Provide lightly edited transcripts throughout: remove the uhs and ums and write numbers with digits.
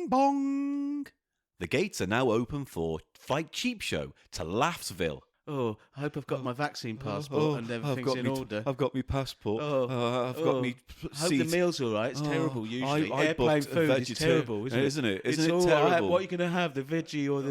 bong! The gates are now open for Flight Cheap Show to Laughsville. Oh, I hope I've got my vaccine passport and everything's in order. I've got my passport. I've got me I hope the meal's all right. It's terrible usually. Airplane food is terrible, isn't it? Isn't It's it all terrible? What are you going to have? The veggie or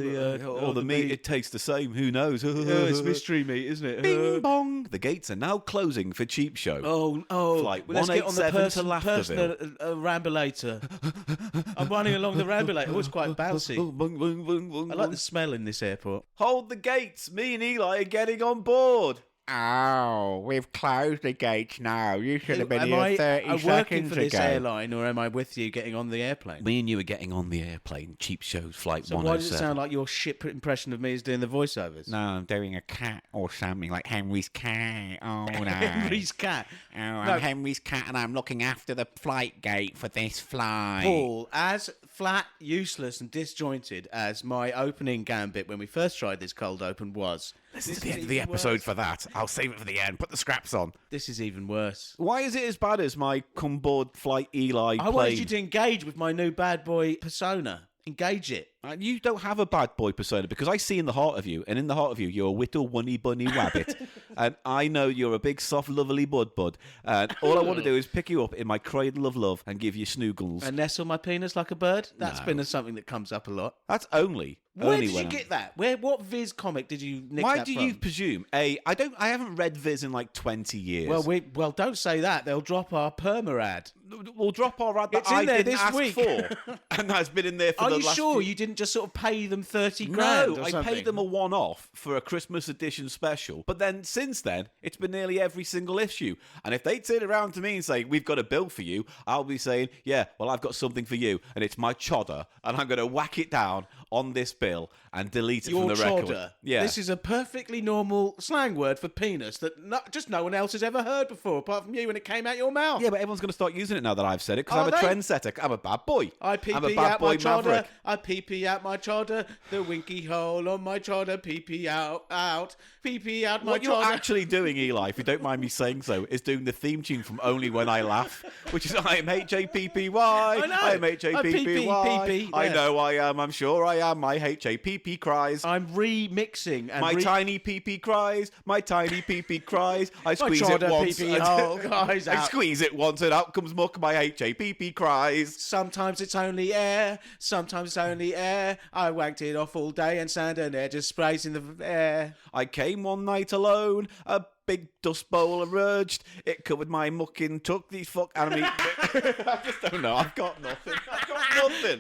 the meat? It tastes the same. Who knows? It's mystery meat, isn't it? Bing bong! The gates are now closing for Cheap Show. Flight Let's get on the 187 to Laughterville. personal rambulator. I'm running along the rambulator. Oh, it's quite bouncy. I like the smell in this airport. Hold the gates. Me and Eli are getting on board. Oh, we've closed the gates now. You should have been Am here I 30 seconds working for this ago. airline, or am I with you getting on the airplane? Me and you are getting on the airplane. Cheap Show's Flight So 107. why does it sound like your shit impression of me is doing the voiceovers? No, I'm doing a cat or something like Henry's cat. Oh, no. Henry's cat. Oh, I'm Henry's cat and I'm looking after the flight gate for this flight. Paul, as flat, useless and disjointed as my opening gambit when we first tried this cold open was... This is the end of the episode for that. I'll save it for the end. Put the scraps on. This is even worse. Why is it as bad as my come board Flight Eli I plane? wanted you to engage with my new bad boy persona. Engage it. You don't have a bad boy persona because I see in the heart of you, and in the heart of you, you're a whittle wunny bunny rabbit. And I know you're a big soft lovely bud. And all I want to do is pick you up in my cradle of love and give you snoogles. And nestle my penis like a bird? That's been something that comes up a lot. That's only. Where only did when you I'm- get that? What Viz comic did you nick Why that do from? you presume? I haven't read Viz in like 20 years. Well, don't say that. They'll drop our perma ad. We'll drop our ad that It's in I there didn't this ask week. for, and that's been in there for Are the you last sure few- you didn't just sort of pay them 30 grand No, or I something? paid them a one-off for a Christmas edition special. But then, since then, it's been nearly every single issue. And if they turn around to me and say, we've got a bill for you, I'll be saying, yeah, well, I've got something for you. And it's my chodder. And I'm going to whack it down on this bill and delete it Your from the chodder. record. Yeah. This is a perfectly normal slang word for penis that just no one else has ever heard before, apart from you when it came out your mouth. Yeah, but everyone's going to start using it now that I've said it because Are I'm a they? trendsetter. I'm a bad boy. I I'm a pee-pee bad out boy my chodder. maverick. I pee-pee out my chodder. The winky hole on my chodder. Pee-pee out. Pee-pee out my What you're chodder. actually doing, Eli, if you don't mind me saying so, is doing the theme tune from Only When I Laugh, which is I am H-A-P-P-Y. I know. I am H-A-P-P-Y. Pee-pee. I Yeah. know I am. I'm sure I am. My H-A-P-P cries. I'm remixing. And My tiny pee-pee cries. My tiny pee-pee cries. I my squeeze it chodder once. pee-pee hole guys I out. squeeze it once and out comes muck. My H-A-P-P cries. Sometimes it's only air. Sometimes it's only air. I wanked it off all day and sand and air just sprays in the air. I came one night alone. A big dust bowl emerged. It covered my mucking tuck. These fuck. I mean, I just don't know. I've got nothing.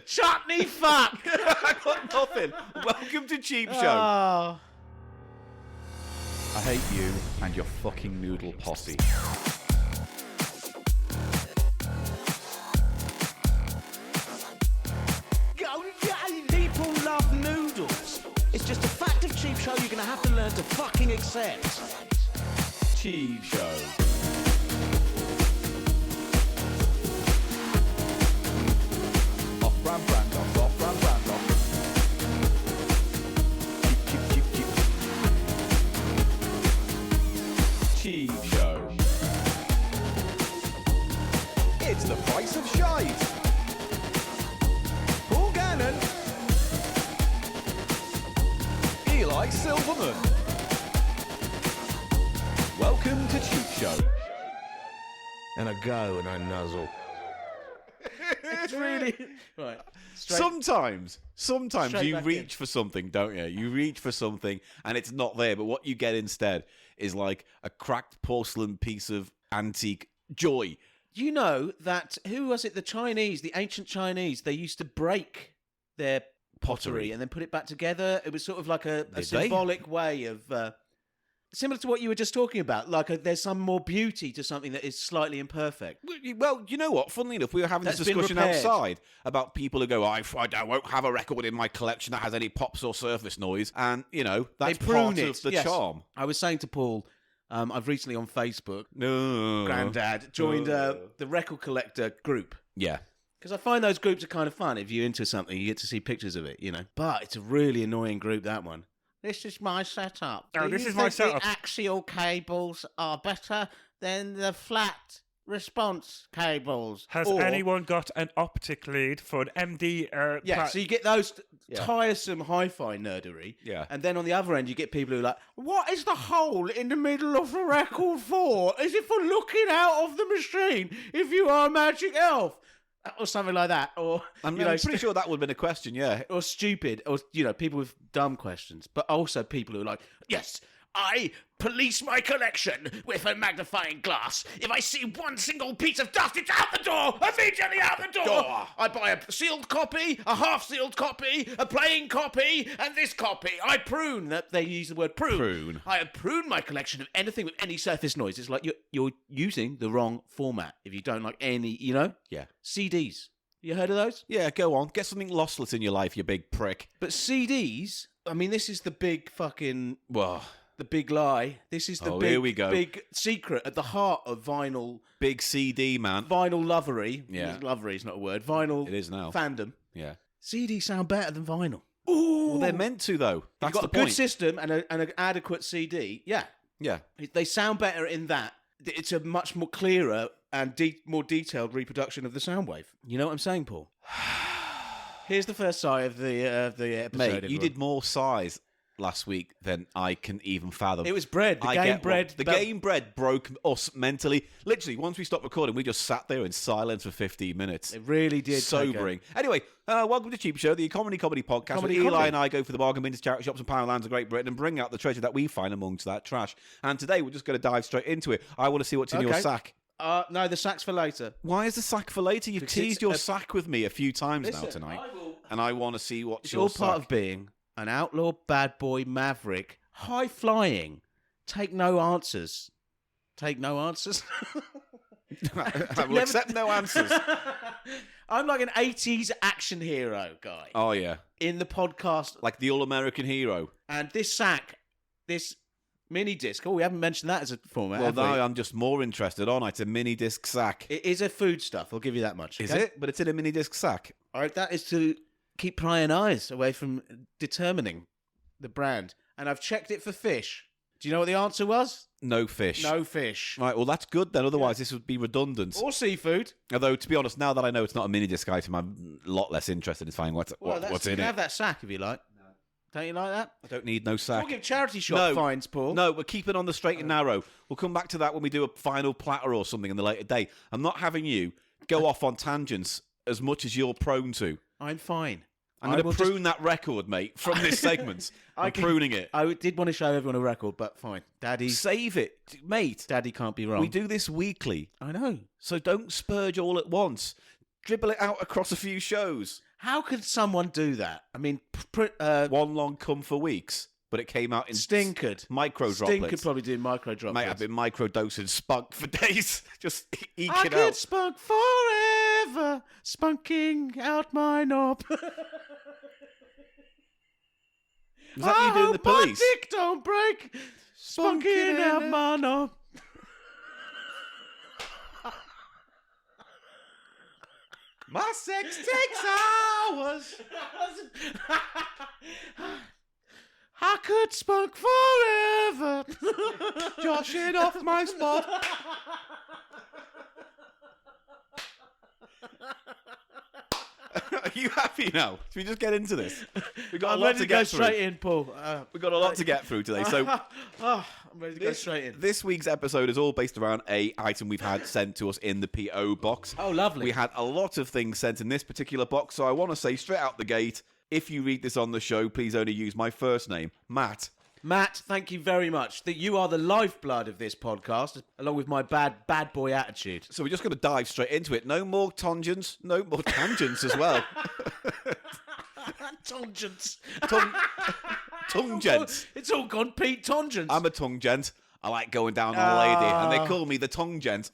Chutney fuck! I've got nothing. Welcome to Cheap Show. Oh. I hate you and your fucking noodle posse. People love noodles. It's just a fact of Cheap Show you're going to have to learn to fucking accept. Cheap Show. Off-brand brand off, off-brand brand off. Cheap Show. It's the price of shite. Paul Gannon. Eli Silverman. Welcome to Cheap Show. And I go and I nuzzle. It's really... Right. Sometimes Straight you back reach for something, don't you? You reach for something and it's not there, but what you get instead is like a cracked porcelain piece of antique joy. You know that, who was it, the ancient Chinese, they used to break their pottery and then put it back together. It was sort of like a Did they? symbolic way of... similar to what you were just talking about, like there's some more beauty to something that is slightly imperfect. Well, you know what? Funnily enough, we were having this That's been discussion repaired. outside about people who go, I won't have a record in my collection that has any pops or surface noise. And, you know, that's They prune part it. of the Yes. charm. I was saying to Paul, I've recently on Facebook, No. Grandad joined the record collector group. Yeah. Because I find those groups are kind of fun. If you're into something, you get to see pictures of it, you know. But it's a really annoying group, that one. This is my setup. Oh, Do this you is my think setup. The axial cables are better than the flat response cables. Has Or- anyone got an optic lead for an MD? Yeah, so you get those tiresome hi-fi nerdery. Yeah. And then on the other end, you get people who are like, what is the hole in the middle of the record for? Is it for looking out of the machine if you are a magic elf? Or something like that. Or, I'm you know, pretty sure that would have been a question, yeah. or stupid, or, you know, people with dumb questions. But also people who are like, yes, I police my collection with a magnifying glass. If I see one single piece of dust, it's out the door! Immediately out the door! I buy a sealed copy, a half-sealed copy, a plain copy, and this copy. I prune. They use the word prune. Prune. I prune my collection of anything with any surface noise. It's like you're using the wrong format if you don't like any, you know? Yeah. CDs. You heard of those? Yeah, go on. Get something lossless in your life, you big prick. But CDs, I mean, this is the big fucking... Well, The big lie. This is the here we go. big secret at the heart of vinyl big CD, man. lovery. Yeah. Lovery is not a word. Vinyl It is now. fandom. Yeah. CDs sound better than vinyl. Well, they're meant to, though. That's You've got the a good point. system and an adequate CD. Yeah. Yeah. They sound better in that. It's a much more clearer and more detailed reproduction of the sound wave. You know what I'm saying, Paul? Here's the first sigh of the episode. Mate, you everyone. did more size last week than I can even fathom. It was bread. The I game get bread. one. The game bread broke us mentally. Literally, once we stopped recording, we just sat there in silence for 15 minutes. It really did. Sobering. Anyway, welcome to Cheap Show, the comedy podcast Comedy, where Eli comedy. and I go for the bargain bins, charity shops and poundlands of Great Britain and bring out the treasure that we find amongst that trash. And today we're just going to dive straight into it. I want to see what's in your Okay. sack. No, the sack's for later. Why is the sack for later? You've Because teased it's your a- sack with me a few times now Listen, tonight. I will- And I want to see what's It's your all sack. part of being an outlaw, bad boy, maverick, high flying. Take no answers. Take no answers. I will accept no answers. I'm like an 80s action hero guy Oh, yeah. in the podcast. Like the all-American hero. And this sack, this mini disc. Oh, we haven't mentioned that as a format. Well, have we? now I'm just more interested, aren't I? It's a mini disc sack. It is a food stuff. I'll give you that much. Is okay? it? But it's in a mini disc sack. All right, that is to keep prying eyes away from determining the brand. And I've checked it for fish. Do you know what the answer was? No fish. No fish. Right, well, that's good then. Otherwise, this would be redundant. Or seafood. Although, to be honest, now that I know it's not a mini disc item, I'm a lot less interested in finding what's Well, in you can it. have that sack if you like. No. Don't you like that? I don't need no sack. We'll give charity shop No. fines, Paul. No, we're keeping on the straight and narrow. We'll come back to that when we do a final platter or something in the later day. I'm not having you go off on tangents as much as you're prone to. I'm fine. I'm I going will to prune that record, mate, from this segment. I'm pruning it. I did want to show everyone a record, but fine. Save it, mate. Daddy can't be wrong. We do this weekly, I know. so don't spurge all at once. Dribble it out across a few shows. How could someone do that? I mean, One long come for weeks, but it came out in Sting could. micro Sting droplets. could probably do micro droplets. Mate, I've been microdosing spunk for days. Just eke I it could out. spunk forever, spunking out my knob. Was that you doing the My police? dick don't break, spunking out my knob. My sex takes hours. I could spunk forever. Joshing off my spot. Are you happy now? Should we just get into this? We've got I'm a lot ready to to go get through. straight in, Paul. We've got a lot to get through today. So I'm ready to go straight in. this week's episode is all based around a item we've had sent to us in the PO box. Oh, lovely. We had a lot of things sent in this particular box, so I want to say straight out the gate, if you read this on the show, please only use my first name, Matt. Matt, thank you very much. That you are the lifeblood of this podcast, along with my bad boy attitude. So we're just going to dive straight into it. No more tangents, no more tangents as well. Tangents. Tongue gents. It's all gone Pete Tangents. I'm a tongue gent. I like going down on a lady, and they call me the tongue gent.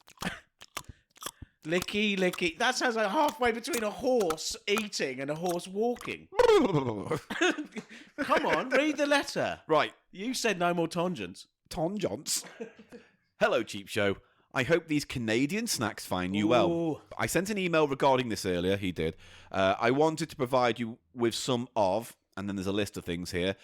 Licky, licky. That sounds like halfway between a horse eating and a horse walking. Come on, read the letter. Right, You said no more tangents. tangents. Hello, Cheap Show. I hope these Canadian snacks find you well. Ooh. I sent an email regarding this earlier. He did. I wanted to provide you with some of, and then there's a list of things here.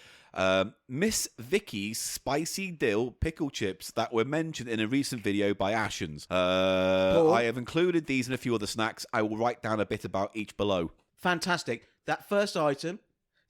Miss Vickie's spicy dill pickle chips that were mentioned in a recent video by Ashens. I have included these and a few other snacks. I will write down a bit about each below. Fantastic. That first item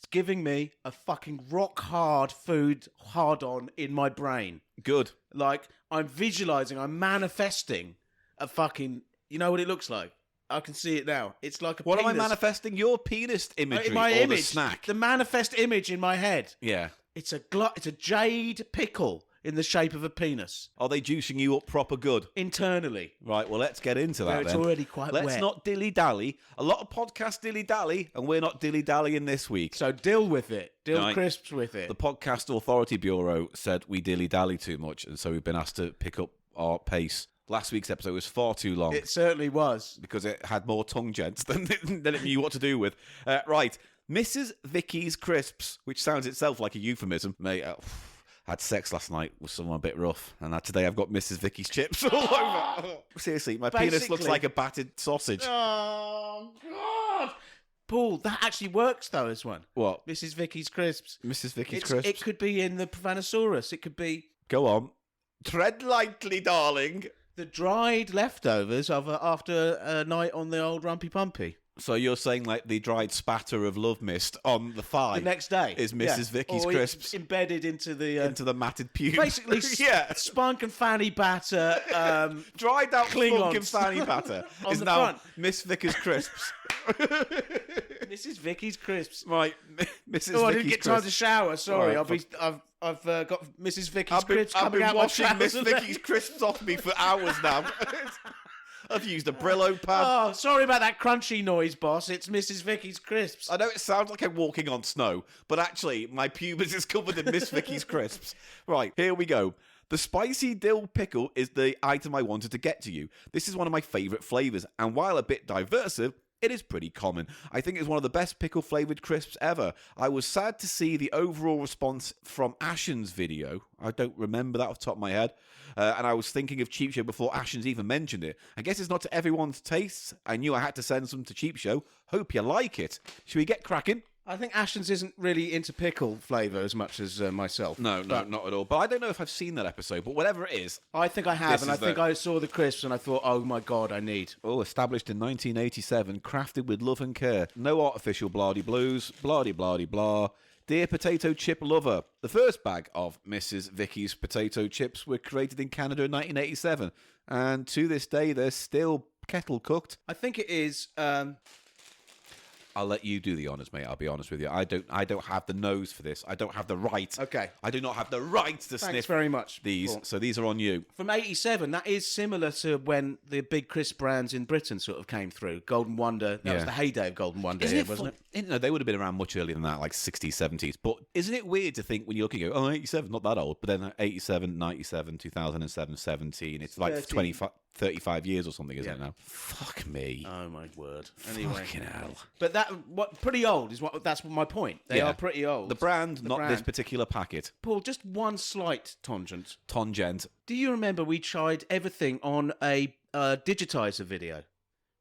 is giving me a fucking rock hard food hard on in my brain. Good. Like, I'm visualizing, I'm manifesting a fucking, you know what it looks like? I can see it now. It's like a What penis. am I manifesting? Your penis imagery In my or image, the snack? the manifest image in my head. Yeah. It's a jade pickle in the shape of a penis. Are they juicing you up proper good? Internally. Right, well, let's get into that Where it's then. already quite Let's wet. not dilly-dally. A lot of podcasts dilly-dally, and we're not dilly-dallying this week. So deal with it. Deal Right. crisps with it. The Podcast Authority Bureau said we dilly-dally too much, and so we've been asked to pick up our pace. Last week's episode was far too long. It certainly was. Because it had more tongue gents than it knew what to do with. Right, Mrs. Vickie's Crisps, which sounds itself like a euphemism. Mate, had sex last night with someone a bit rough, and today I've got Mrs. Vickie's chips all over. Seriously, my penis looks like a battered sausage. Oh, God. Paul, that actually works, though, as one. What? Mrs. Vickie's Crisps. Mrs. Vickie's Crisps? It could be in the Provanosaurus. It could be Go on. Tread lightly, darling. the dried leftovers of after a night on the old Rumpy Pumpy. So you're saying like the dried spatter of love mist on the thigh The next day. is Mrs. Vickie's Or Crisps embedded into the... into the matted pube. basically, yeah. spunk and fanny batter. Dried out Klingons. spunk and fanny batter On is the now front. Miss Vickie's Crisps. Mrs. Vickie's Crisps. Right, Mrs. Oh, I Vickie's didn't get time to Crisps. shower. Sorry, Right, I've got Mrs. Vickie's I've been, Crisps I've coming been out my washing Miss trousers. Vickie's Crisps off me for hours now. I've used a Brillo pad. Oh, sorry about that crunchy noise, boss. It's Mrs. Vickie's Crisps. I know it sounds like I'm walking on snow, but actually, my pubis is covered in Miss Vickie's Crisps. Right, here we go. The spicy dill pickle is the item I wanted to get to you. This is one of my favourite flavours, and while a bit diversive, it is pretty common. I think it's one of the best pickle-flavoured crisps ever. I was sad to see the overall response from Ashen's video. I don't remember that off the top of my head. And I was thinking of Cheap Show before Ashens even mentioned it. I guess it's not to everyone's tastes. I knew I had to send some to Cheap Show. Hope you like it. Should we get cracking? I think Ashens isn't really into pickle flavour as much as myself. No, not at all. But I don't know if I've seen that episode, but whatever it is. I think I have, This and I is think the- I saw the crisps and I thought, oh my God, I need. Oh, established in 1987, crafted with love and care. No artificial blardy blues, blardy blardy blah. Dear potato chip lover, the first bag of Mrs. Vickie's potato chips were created in Canada in 1987, and to this day they're still kettle cooked. I think it is. I'll let you do the honours, mate. I'll be honest with you. I don't have the nose for this. I don't have the right. Okay. I do not have the right to Thanks sniff very much. these. Paul. So these are on you. From 87, that is similar to when the big crisp brands in Britain sort of came through. Golden Wonder, that was Yeah. the heyday of Golden Wonder, Isn't here, it wasn't it? No, they would have been around much earlier than that, like 60s, 70s. But isn't it weird to think when you look and go, oh, 87, not that old. But then 87, 97, 2007, 17. It's like 13. 35 years or something, isn't Yeah. it now? Fuck me. Oh my word. Anyway. Fucking hell. But pretty old is that's my point. They Yeah. are pretty old. The brand, The not brand. this particular packet. Paul, just one slight tangent. Tongent. Do you remember we tried everything on a digitizer video?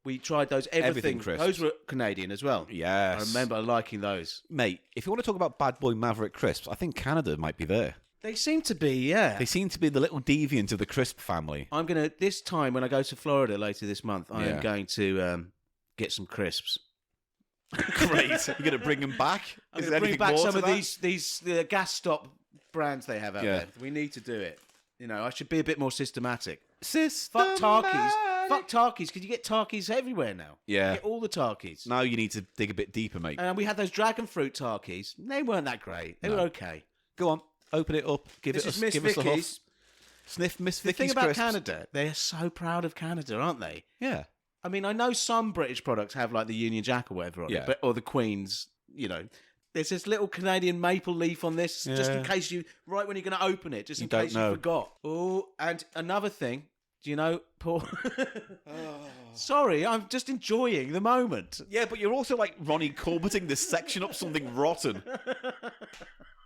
We tried those everything. crisps. Those were Canadian as well. Yes. I remember liking those. Mate, if you want to talk about bad boy Maverick crisps, I think Canada might be there. They seem to be, yeah. They seem to be the little deviant of the crisp family. I'm going to, this time when I go to Florida later this month, I Yeah. am going to get some crisps. Great. You're going to bring them back? I'm Is going there to bring anything back more some to of that? these gas stop brands they have out Yeah. there. We need to do it. You know, I should be a bit more systematic. Systematic. Fuck Tarkies. Fuck Tarkies, because you get Tarkies everywhere now. Yeah. You get all the Tarkies. Now you need to dig a bit deeper, mate. And we had those dragon fruit Tarkies. They weren't that great. They were okay. Go on, open it up. Give This it is a, Miss give us a huff. Vickie's. Sniff Miss The Vickie's thing about crisps. Canada, they're so proud of Canada, aren't they? Yeah. I mean, I know some British products have like the Union Jack or whatever on Yeah. it, but, or the Queen's, you know. There's this little Canadian maple leaf on this, just in Yeah. case you, right when you're going to open it, just in don't case know. you forgot. Oh, and another thing, do you know, Paul? Sorry, I'm just enjoying the moment. Yeah, but you're also like Ronnie Corbeting this section up something rotten.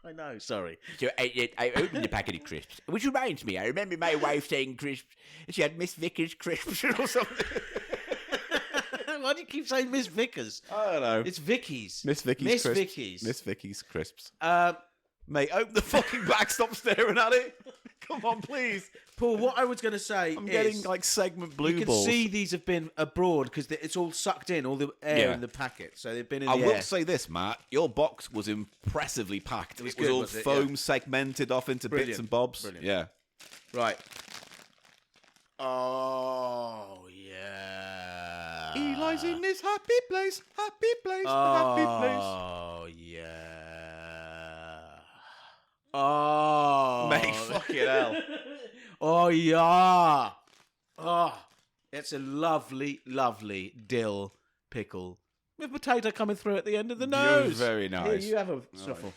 I know, sorry. So I opened the packet of crisps, which reminds me, I remember my wife saying crisps. She had Miss Vickie's crisps or something. Why do you keep saying Miss Vickers? I don't know. It's Vickie's. Miss Vickie's Miss crisps. Vickie's. Miss Vickie's crisps. Uh, Mate, open the fucking bag. Stop staring at it. Come on, please. Paul, what I was going to say I'm is... getting like segment blue you can balls. see these have been abroad because it's all sucked in, all the air in the packet. So they've been in I the will air. say this, Matt. Your box was impressively packed. It was good, all was it? foam segmented off into bits Brilliant. and bobs. Brilliant. Yeah. Right. Oh, yeah. Eli's in this happy place, happy place, happy place. Oh, yeah. Oh. Mate, fucking hell. Oh, yeah. Oh, it's a lovely, lovely dill pickle with potato coming through at the end of the nose. Very nice. Here, you have a shuffle.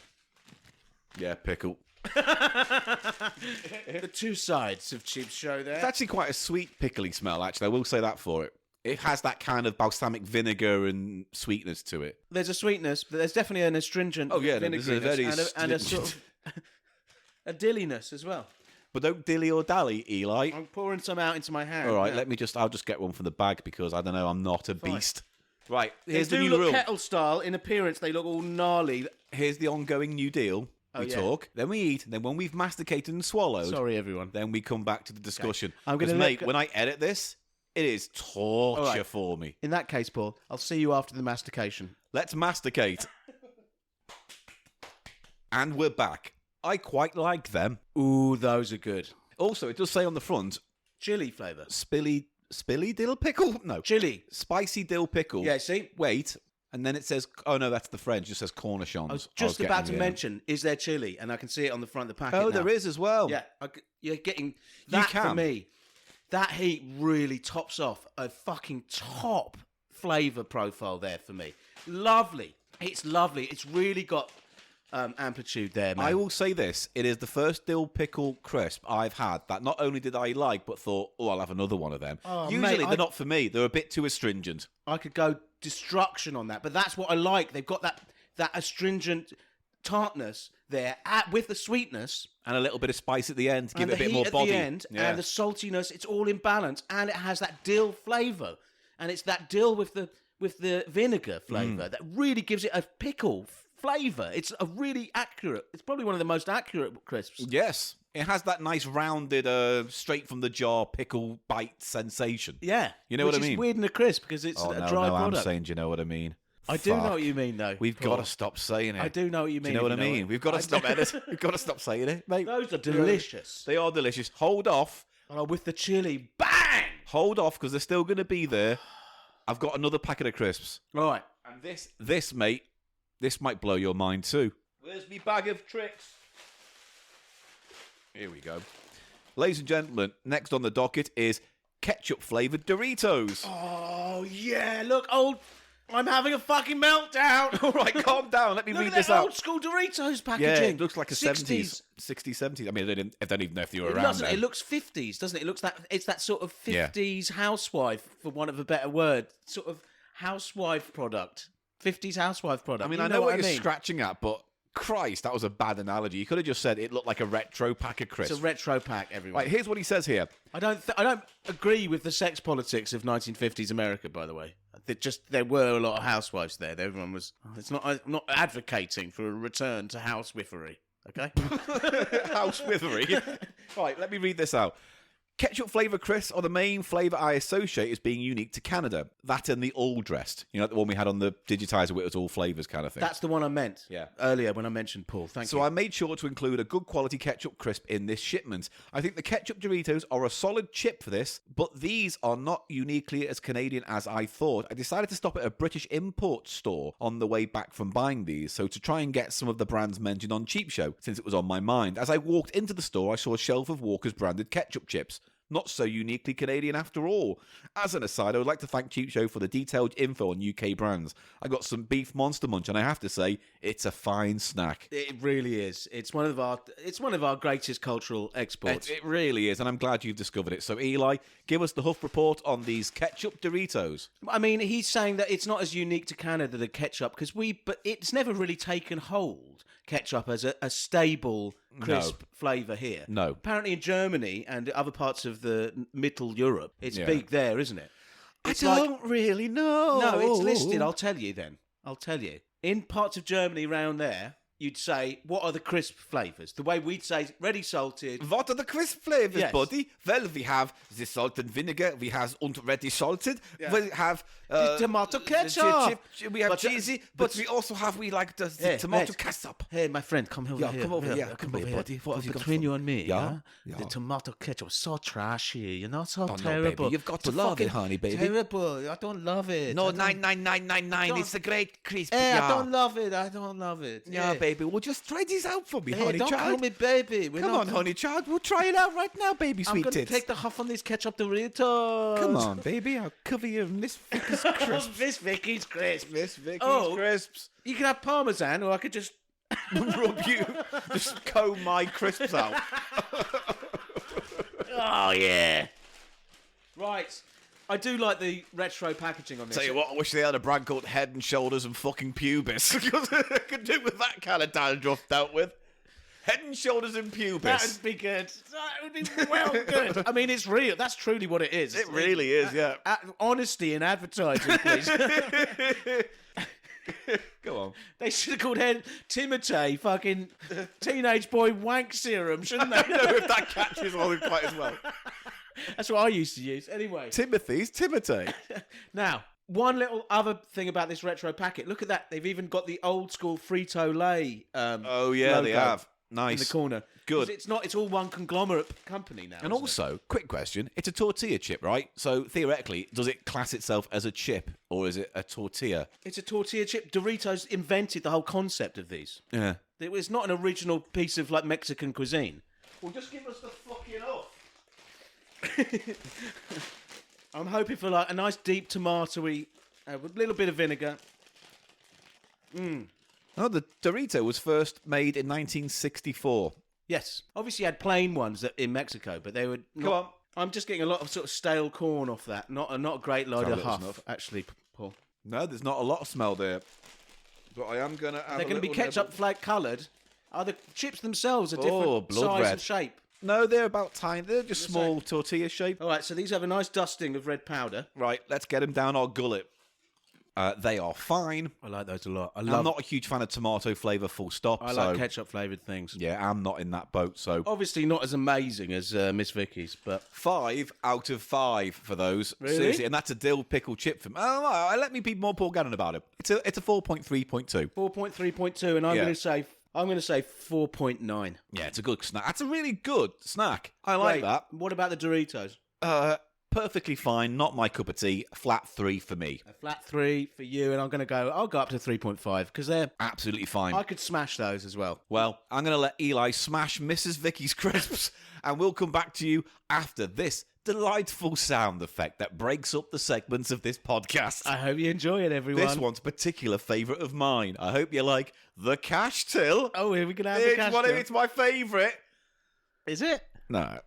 Yeah, pickle. The two sides of Cheap Show there. It's actually quite a sweet pickly smell, actually. I will say that for it. It has that kind of balsamic vinegar and sweetness to it. There's a sweetness, but there's definitely an astringent Oh, yeah, there's a very and a sort of a dilliness as well. But don't dilly or dally, Eli. I'm pouring some out into my hand. All right, now. I'll just get one from the bag because I don't know, I'm not a beast. Right, here's They the do new look rule. kettle style in appearance. They look all gnarly. Here's the ongoing new deal. We yeah. talk, then we eat, and then when we've masticated and swallowed, Sorry, everyone. then we come back to the discussion. I'm gonna Because, mate, look- when I edit this, it is torture right. for me. In that case, Paul, I'll see you after the mastication. Let's masticate. And we're back. I quite like them. Ooh, those are good. Also, it does say on the front, Chili flavour. spilly dill pickle? No. Chili. Spicy dill pickle. Yeah, see? Wait. And then it says, oh no, that's the French. It just says cornichons. I was just about to mention, is there chili? And I can see it on the front of the packet. Oh, now. there is as well. Yeah, you're getting that for can. me. That heat really tops off a fucking top flavour profile there for me. Lovely. It's lovely. It's really got amplitude there, man. I will say this. It is the first dill pickle crisp I've had that not only did I like, but thought, oh, I'll have another one of them. Oh, Usually mate, they're not for me. They're a bit too astringent. I could go destruction on that, but that's what I like. They've got that astringent tartness there with the sweetness And a little bit of spice at the end to give and it a the bit heat more at body. the end Yeah. and the saltiness. It's all in balance, and it has that dill flavour, and it's that dill with the vinegar flavour that really gives it a pickle flavour. It's a really accurate. It's probably one of the most accurate crisps. Yes. It has that nice rounded, straight from the jar pickle bite sensation. Yeah, You know what I Which mean? is weird in a crisp because it's Oh, a no, dry no, product. I'm saying, do you know what I mean? I do know Fuck. what you mean, though. We've Paul. got to stop saying it. I do know what you mean. Do you know what I if mean? it. We've got to I stop do. editing. We've got to stop saying it, mate. Those are delicious. They are delicious. Hold off. Oh, with the chili, bang! Hold off, because they're still going to be there. I've got another packet of crisps. All right. And this, mate, this might blow your mind too. Where's me bag of tricks? Here we go. Ladies and gentlemen, next on the docket is ketchup-flavoured Doritos. Oh yeah, look, I'm having a fucking meltdown. All right, calm down. Let me Look read at this that out. old school Doritos packaging. Yeah, it looks like a 60s. 70s, 70s. I mean, I don't even know if you were It around doesn't. then. It looks 50s, doesn't it? It looks it's that sort of Yeah. 50s housewife, for want of a better word, sort of housewife product. 50s housewife product. I mean, You I know what I you're mean. scratching at, but Christ, that was a bad analogy. You could have just said it looked like a retro pack of crisps. It's a retro pack, everyone. Right, here's what he says here. I don't agree with the sex politics of 1950s America, by the way. There were a lot of housewives there. Everyone was. I'm not advocating for a return to housewifery. Okay. House withery. Right, let me read this out. Ketchup flavour crisps are the main flavour I associate as being unique to Canada. That and the all dressed. You know, the one we had on the digitizer where it was all flavours kind of thing. That's the one I meant. Yeah. Earlier when I mentioned Paul. Thank So you. I made sure to include a good quality ketchup crisp in this shipment. I think the ketchup Doritos are a solid chip for this, but these are not uniquely as Canadian as I thought. I decided to stop at a British import store on the way back from buying these, so to try and get some of the brands mentioned on Cheap Show, since it was on my mind. As I walked into the store, I saw a shelf of Walker's branded ketchup chips. Not so uniquely Canadian after all. As an aside, I would like to thank Cheap Show for the detailed info on UK brands. I got some beef Monster Munch, and I have to say, it's a fine snack. It really is. It's one of our greatest cultural exports. It really is, and I'm glad you've discovered it. So, Eli, give us the Huff report on these ketchup Doritos. I mean, he's saying that it's not as unique to Canada, the ketchup, but it's never really taken hold, ketchup, as a stable, crisp flavour here. No. Apparently in Germany and other parts of the Middle Europe, it's big there, isn't it? It's I don't really know. No, it's listed. I'll tell you then. I'll tell you. In parts of Germany around there, you'd say, what are the crisp flavours? The way we'd say, ready salted. What are the crisp flavors, Yes. buddy? Well, we have the salt and vinegar. We have ready salted. We have tomato ketchup. We have But, cheesy, but we also have the Hey, tomato mate. ketchup. Hey, my friend, come over Yeah, here. come over here. Come Come over here, here, buddy. What have you got Between for- you and me, Yeah, the yeah. tomato ketchup is so trashy, you know, so Oh, no, terrible. baby, you've got to It's love it, fucking honey, baby. Terrible. I don't love it. No, I don't- 99999. don't- It's a great crisp. Hey, yeah. I don't love it. I don't love it. Yeah, Hey. baby. Well, just try these out for me, Hey, honey don't child. call me baby. We're Come not on, honey child. We'll try it out right now, baby, I'm sweet going to tits. take the huff on these ketchup Doritos. Come on, baby. I'll cover you in Miss Vickie's crisps. Miss Vickie's crisp. Miss Vickie's Oh. crisps. You can have Parmesan, or I could just... Rub you. Just comb my crisps out. Oh, yeah. Right. I do like the retro packaging on this. Tell you what, I wish they had a brand called Head and Shoulders and fucking Pubis. Because I could do with that kind of dandruff dealt with. Head and Shoulders and Pubis. That would be good. That would be well good. I mean, it's real. That's truly what it is. It really is, yeah. Honesty in advertising, please. Go on. They should have called Head Timotei fucking teenage boy wank serum, shouldn't I they? don't know if that catches on quite as well. That's what I used to use. Anyway. Timothy. Now, one little other thing about this retro packet. Look at that. They've even got the old school Frito-Lay Oh, yeah, they logo have. Nice. in the corner. Good. 'Cause it's all one conglomerate company now. And isn't it? also, quick question. It's a tortilla chip, right? So, theoretically, does it class itself as a chip or is it a tortilla? It's a tortilla chip. Doritos invented the whole concept of these. Yeah. It was not an original piece of like Mexican cuisine. Well, just give us the fucking off. I'm hoping for like a nice deep tomatoey, with a little bit of vinegar. Oh, the Dorito was first made in 1964. Yes, obviously you had plain ones in Mexico, but they were. Go on. I'm just getting a lot of sort of stale corn off that. Not a great load Tell of it huff, enough. actually, Paul. No, there's not a lot of smell there. But I am going to have They're going to be ketchup flake coloured. The chips themselves are different blood size red. and shape. No, they're about tiny. They're just You're small saying- tortilla shape. All right, so these have a nice dusting of red powder. Right, let's get them down our gullet. They are fine. I like those a lot. I'm not a huge fan of tomato flavour, full stop. I so, like ketchup flavoured things. yeah, I'm not in that boat. So Obviously not as amazing as Miss Vickie's, but 5 out of 5 for those. Really? Seriously, and that's a dill pickle chip from. Oh, no, let me be more Paul Gannon about it. It's a 4.3.2. 4.3.2, and I'm Yeah. going to say 4.9. Yeah, it's a good snack. That's a really good snack. I like Great. What about the Doritos? that. Perfectly fine. Not my cup of tea. Flat 3 for me. A flat 3 for you, and I'll go up to 3.5 because Absolutely fine. I could smash those as well. Well, I'm going to let Eli smash Mrs. Vickie's crisps, and we'll come back to you after this delightful sound effect that breaks up the segments of this podcast. I hope you enjoy it, everyone. This one's a particular favourite of mine. I hope you like the cash till. Oh, here we can have the cash till. It's my favourite. Is it? No.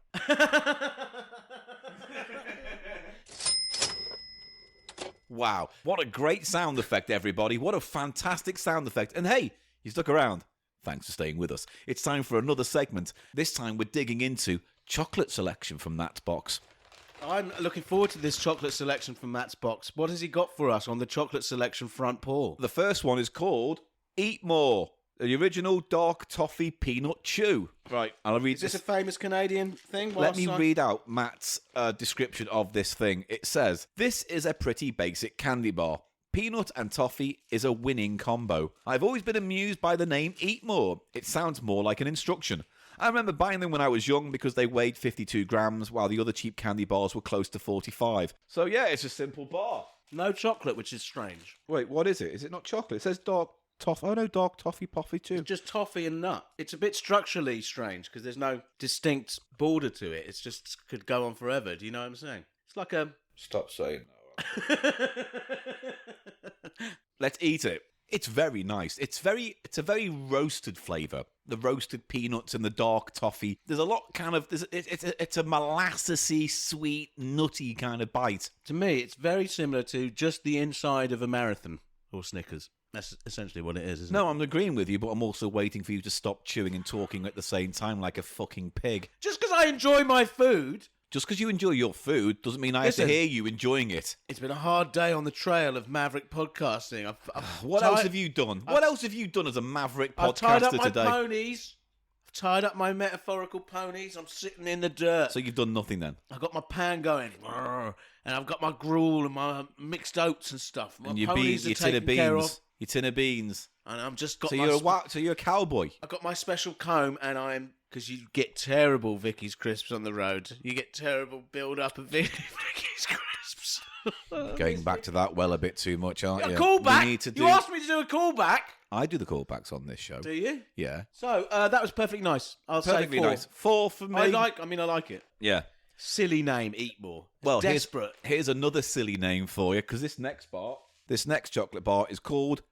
Wow. What a great sound effect, everybody. What a fantastic sound effect. And hey, you stuck around. Thanks for staying with us. It's time for another segment. This time we're digging into chocolate selection from that box. I'm looking forward to this chocolate selection from Matt's box. What has he got for us on the chocolate selection front, Paul? The first one is called Eat More, the original dark toffee peanut chew. Right, I'll read Is this a famous Canadian thing? Let me read out Matt's description of this thing. It says, "This is a pretty basic candy bar. Peanut and toffee is a winning combo. I've always been amused by the name Eat More. It sounds more like an instruction. I remember buying them when I was young because they weighed 52 grams, while the other cheap candy bars were close to 45. So yeah, it's a simple bar. No chocolate, which is strange. Wait, what is it? Is it not chocolate? It says dark toffee. Oh no, dark toffee too. Just toffee and nut. It's a bit structurally strange because there's no distinct border to it. It's just could go on forever. Do you know what I'm saying? It's like a... Stop saying that. Let's eat it. It's very nice. It's a very roasted flavour. The roasted peanuts and the dark toffee. There's a lot it's a molassesy, sweet, nutty kind of bite. To me, it's very similar to just the inside of a marathon or Snickers. That's essentially what it is, isn't it? No, I'm agreeing with you, but I'm also waiting for you to stop chewing and talking at the same time like a fucking pig. Just because I enjoy my food Just because you enjoy your food doesn't mean I have Listen. to hear you enjoying it. It's been a hard day on the trail of Maverick podcasting. What else have you done? What else have you done as a Maverick I've tied up podcaster my today? ponies. I've tied up my metaphorical ponies. I'm sitting in the dirt. So you've done nothing then? I've got my pan going. And I've got my gruel and my mixed oats and stuff. My And your ponies are your tin of taken care of. beans. Your tin of beans. And I'm just got So my... you're a cowboy. I've got my special comb, and I'm... Because you get terrible Vickie's crisps on the road. You get terrible build-up of Vickie's crisps. Going back to that well a bit too much, aren't you? A callback? You need to do... You asked me to do a callback. I do the callbacks on this show. Do you? Yeah. So, that was perfectly nice. I'll Perfectly say 4. nice. 4 for me. I like it. Yeah. Silly name, eat more. Well, Desperate. Here's another silly name for you, because this next chocolate bar is called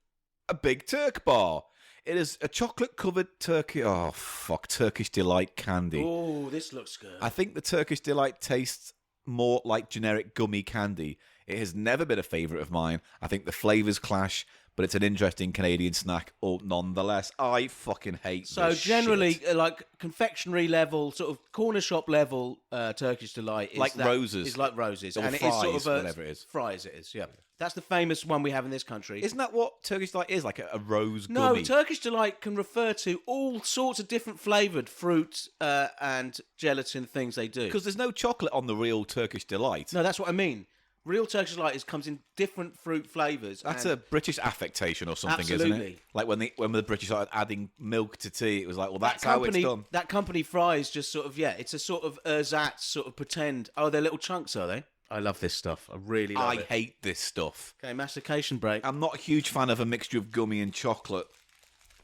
a Big Turk Bar. It is a chocolate-covered turkey... Oh, fuck. Turkish Delight candy. Oh, this looks good. I think the Turkish Delight tastes more like generic gummy candy. It has never been a favourite of mine. I think the flavours clash, but it's an interesting Canadian snack nonetheless. I fucking hate So this generally, shit. like confectionery level, sort of corner shop level, Turkish Delight is Like Roses. Is like Roses, Or and it is sort Fries, of whatever it is. Fries. It is, yeah. That's the famous one we have in this country. Isn't that what Turkish Delight is? Like a rose No, gummy? Turkish Delight can refer to all sorts of different flavoured fruit and gelatin things they do. Because there's no chocolate on the real Turkish Delight. No, that's what I mean. Real Turkish Delight comes in different fruit flavours. That's and a British affectation or something, isn't Absolutely. it? Like when the British started adding milk to tea, it was like, well, that's how it's done. That company Fries just sort of, it's a sort of ersatz, sort of pretend. Oh, they're little chunks, are they? I love this stuff. I really love I it. hate this stuff. Okay, mastication break. I'm not a huge fan of a mixture of gummy and chocolate,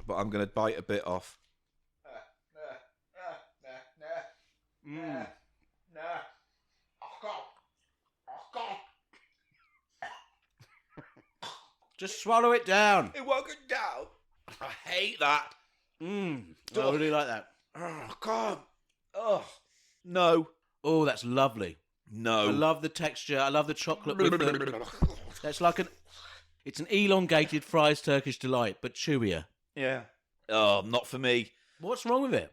but I'm going to bite a bit off. Just swallow it down. It won't go down. I hate that. I really like that. Oh, God. Oh, no. Oh, that's lovely. No. I love the texture. I love the chocolate with the... That's like it's an elongated Fries Turkish Delight, but chewier. Yeah. Oh, not for me. What's wrong with it?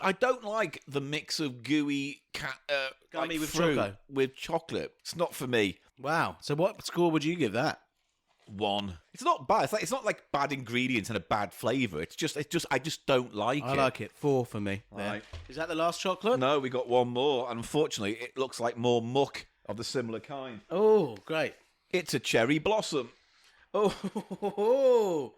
I don't like the mix of gooey Gummy like with fruit choco. with chocolate. It's not for me. Wow. So what score would you give that? 1. It's not bad. It's not like bad ingredients and a bad flavour. It's just I just don't like I it. like it. 4 for me. All There. right. Is that the last chocolate? No, we got one more. Unfortunately, it looks like more muck of the similar kind. Oh, great. It's a cherry blossom. Oh,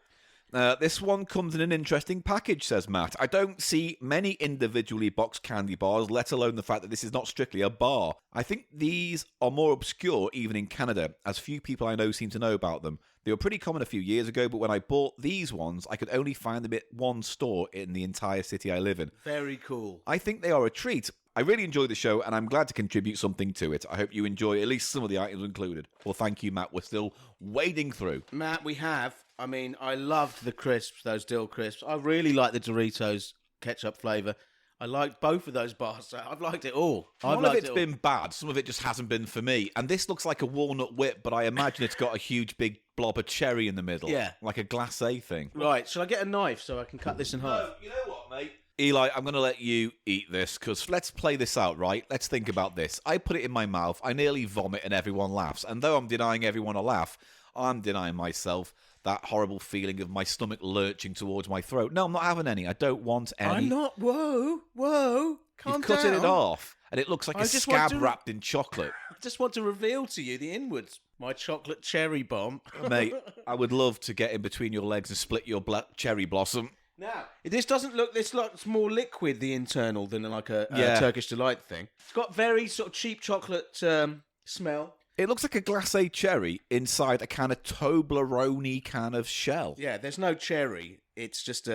This one comes in an interesting package, says Matt. I don't see many individually boxed candy bars, let alone the fact that this is not strictly a bar. I think these are more obscure even in Canada, as few people I know seem to know about them. They were pretty common a few years ago, but when I bought these ones, I could only find them at one store in the entire city I live in. very cool. I think they are a treat. I really enjoy the show, and I'm glad to contribute something to it. I hope you enjoy at least some of the items included. Well, thank you, Matt. We're still wading through. Matt, we have. I mean, I loved the crisps, those dill crisps. I really like the Doritos ketchup flavour. I liked both of those bars. So I've liked it all. None of it's been bad. Some of it just hasn't been for me. And this looks like a walnut whip, but I imagine it's got a huge big blob of cherry in the middle. Yeah. Like a glacé thing. Right, shall I get a knife so I can cut this in half? No, you know what, mate? Eli, I'm going to let you eat this, because let's play this out, right? Let's think about this. I put it in my mouth, I nearly vomit, and everyone laughs. And though I'm denying everyone a laugh, I'm denying myself that horrible feeling of my stomach lurching towards my throat. No, I'm not having any. I don't want any. I'm not. Whoa. Calm You've down. cut it off, and it looks like I a just want scab to- wrapped in chocolate. I just want to reveal to you the inwards. My chocolate cherry bomb. Mate, I would love to get in between your legs and split your cherry blossom. Now, this doesn't look. This looks more liquid, the internal, than like a Turkish Delight thing. It's got very sort of cheap chocolate smell. It looks like a glacé cherry inside a kind of Toblerone kind of shell. Yeah, there's no cherry. It's just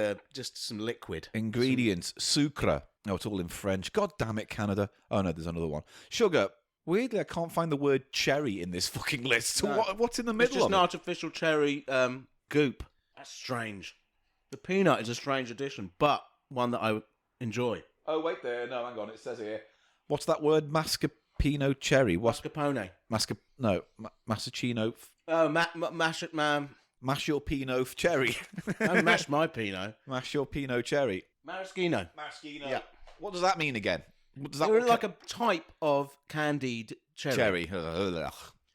some liquid. Ingredients, sucre. Oh, it's all in French. God damn it, Canada. Oh, no, there's another one. Sugar. Weirdly, I can't find the word cherry in this fucking list. So No. what's in the It's middle just of an it? artificial cherry goop. That's strange. The peanut is a strange addition, but one that I enjoy. Oh, wait there. No, hang on. It says here. What's that word? Mascarpone cherry. What's Mascarpone. Massaccino. Oh, mash it, man. Mash your Pinot cherry. Don't mash my Pinot. Mash your Pinot cherry. Maraschino. Maraschino. Yeah. What does that mean again? Does that They're what like a type of candied cherry. cherry?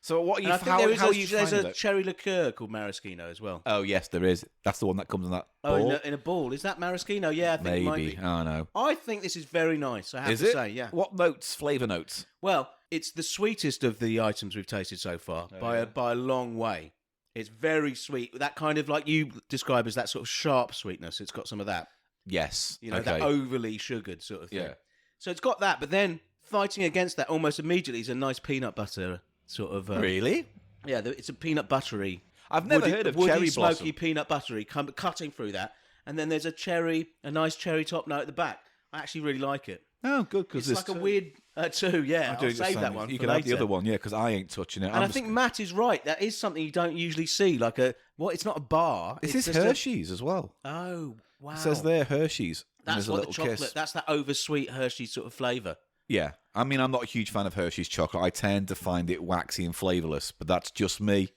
So what are you? And I think How there's you a finding it? cherry liqueur called maraschino as well. Oh yes, there is. That's the one that comes in that Oh, ball. in a ball. Is that maraschino? Yeah, I think it might Maybe. be. Oh no. I think this is very nice, I have Is to it? say, yeah. What notes? Flavour notes. Well, it's the sweetest of the items we've tasted so far by a long way. It's very sweet. That kind of like you describe as that sort of sharp sweetness. It's got some of that. Yes. You know, okay. that overly sugared sort of thing. Yeah. So it's got that, but then fighting against that almost immediately is a nice peanut butter sort of. Really? Yeah, it's a peanut buttery. I've never heard of cherry smoky blossom. peanut buttery cutting through that, and then there's a nice cherry top note at the back. I actually really like it. Oh, good. Because It's like a weird two. Yeah, I'll save that one. You for can have the later. other one, yeah, because I ain't touching it. And I think Matt is right. That is something you don't usually see. Like it's not a bar. this it's is just Hershey's as well. Oh wow! It says there Hershey's. and That's there's a what little the chocolate. kiss. That's that oversweet Hershey sort of flavour. Yeah, I mean, I'm not a huge fan of Hershey's chocolate. I tend to find it waxy and flavourless, but that's just me.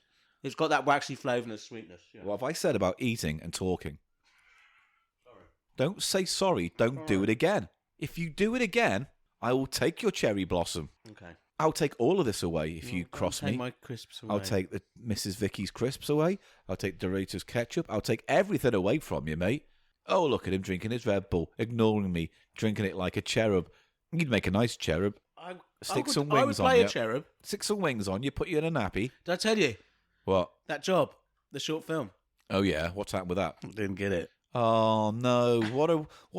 It's got that waxy flavour and sweetness. Yeah. What have I said about eating and talking? Sorry. Don't say sorry. Don't do it again. If you do it again, I will take your cherry blossom. Okay. I'll take all of this away if you cross Take me. my crisps away. I'll take the Mrs. Vickie's crisps away. I'll take Doritos ketchup. I'll take everything away from you, mate. Oh, look at him drinking his Red Bull, ignoring me, drinking it like a cherub. You'd make a nice cherub. Stick some I would wings on play you. a cherub. Stick some wings on you, put you in a nappy. Did I tell you What? that job? The short film. Oh, yeah. What's happened with that? Didn't get it. Oh, no. What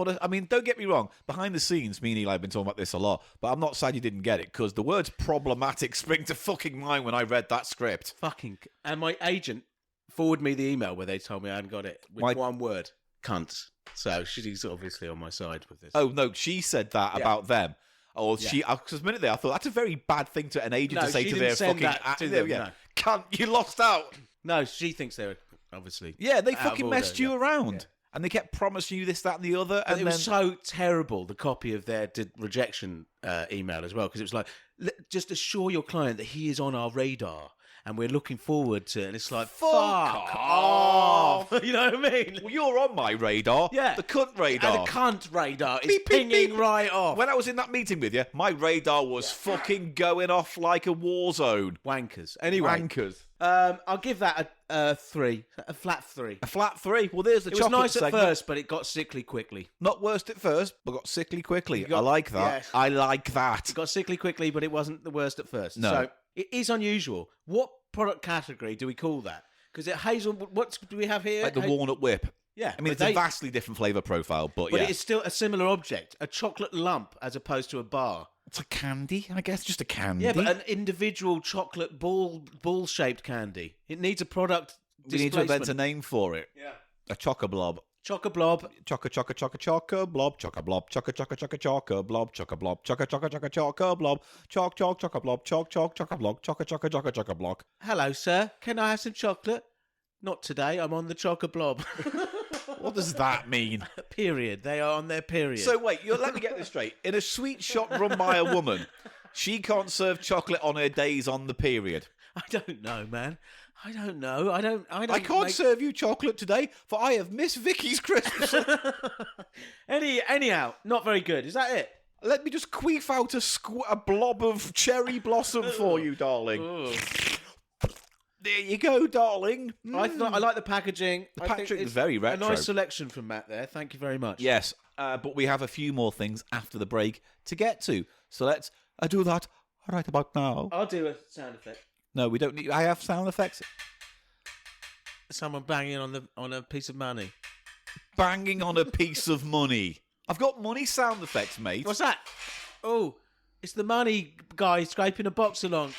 a... I mean, don't get me wrong. Behind the scenes, me and Eli have been talking about this a lot, but I'm not sad you didn't get it, because the words problematic spring to fucking mind when I read that script. Fucking. And my agent forwarded me the email where they told me I hadn't got it with one word. Cunt. So she's obviously on my side with this. Oh, no, she said that about them. Oh, Yeah. because a minute there, I thought that's a very bad thing to an agent No, to say she to didn't their send fucking... that to them, yeah. no. Cunt, you lost out. No, she thinks they're obviously. Yeah, they out of fucking order, messed you yeah. around. Yeah. And they kept promising you this, that, and the other. And And it then... was so terrible, the copy of their rejection email as well, because it was like, just assure your client that he is on our radar and we're looking forward to it. And it's like, fuck off. You know what I mean? Well, you're on my radar. Yeah. The cunt radar. And the cunt radar is Beep, beep, pinging beep. right off. When I was in that meeting with you, my radar was fucking going off like a war zone. Wankers. Anyway, Wankers. I'll give that a 3, a flat 3. A flat 3. Well, there's the It was chocolate nice segment. at first, but it got sickly quickly. Not worst at first, but got sickly quickly. got- I like that. yes. I like that. It got sickly quickly, but it wasn't the worst at first. No. So it is unusual. What product category do we call that? Because hazel. What do we have here? Like the walnut whip. Yeah, I mean, it's a vastly different flavour profile, but But yeah. it is still a similar object, a chocolate lump as opposed to a bar. It's a candy, I guess, just a candy. Yeah, but an individual chocolate ball shaped candy. It needs a product. we need to invent a displacement. name for it. Yeah. A choco-blob. Choco-blob. Choco-blob, choco-blob, choco-blob, choco-blob, choco-blob, choco-blob, choco-blob, choco-blob. Hello, sir. Can I have some chocolate? Not today. I'm on the choco-blob. What does that mean? Period. They are on their period. So wait, let me get this straight. In a sweet shop run by a woman, she can't serve chocolate on her days on the period. I don't know, man. I don't know. I don't. I can't serve you chocolate today, for I have Miss Vickie's crisps. Anyhow, not very good. Is that it? Let me just queef out a blob of cherry blossom for you, darling. There you go, darling. I like the packaging. The I think packaging is it's very A retro. nice selection from Matt there. Thank you very much. Yes, but we have a few more things after the break to get to. So let's do that right about now. I'll do a sound effect. No, we don't need... I have sound effects. Someone banging on a piece of money. Banging on a piece of money. I've got money sound effects, mate. What's that? Oh, it's the money guy scraping a box along.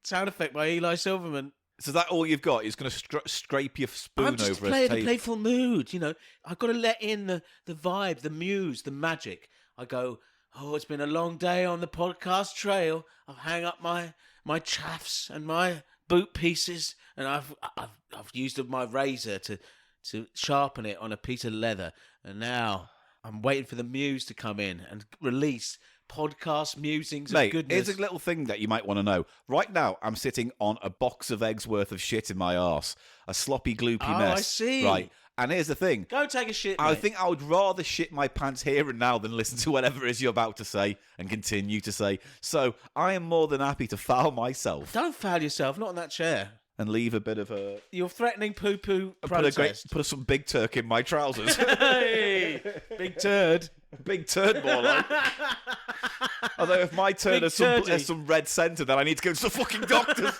Sound effect by Eli Silverman. So is that all you've got? He's going to scrape your spoon I'm just over playing a a table. playful mood, you know. I've got to let in the vibe, the muse, the magic. I go, oh, it's been a long day on the podcast trail. I've hung up my chaffs and my boot pieces, and I've used my razor to sharpen it on a piece of leather. And now I'm waiting for the muse to come in and release podcast musings of Mate, goodness. here's a little thing that you might want to know. Right now, I'm sitting on a box of eggs worth of shit in my arse. A sloppy, gloopy Oh, mess. I see. Right. And here's the thing. Go take a shit, I mate. think I would rather shit my pants here and now than listen to whatever it is you're about to say and continue to say. So I am more than happy to foul myself Don't foul yourself, not in that chair. and leave a bit of a... You're threatening poo-poo protest. Put some big turk in my trousers. Hey, big turd. Big turd, more like. Although if my turd Big has some red centre, then I need to go to the fucking doctors.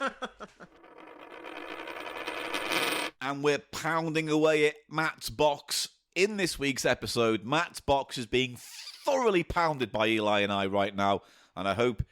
And we're pounding away at Matt's box. In this week's episode, Matt's box is being thoroughly pounded by Eli and I right now, and I hope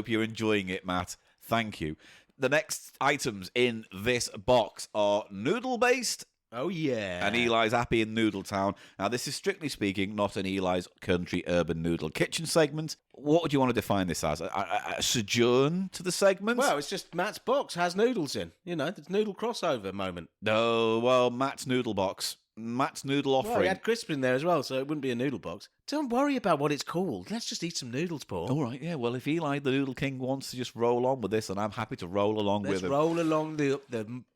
you're enjoying it, Matt. Thank you. The next items in this box are noodle-based, Oh, yeah. and Eli's happy in Noodle Town. Now, this is strictly speaking not an Eli's Country Urban Noodle Kitchen segment. What would you want to define this as? A sojourn to the segment? Well, it's just Matt's box has noodles in. You know, there's noodle crossover moment. No, well, Matt's Noodle Box. Matt's Noodle Well, Offering. he had crisps in there as well, so it wouldn't be a noodle box. Don't worry about what it's called. Let's just eat some noodles, Paul. All right, yeah. Well, if Eli, the Noodle King, wants to just roll on with this, and I'm happy to roll along Let's with him. roll along the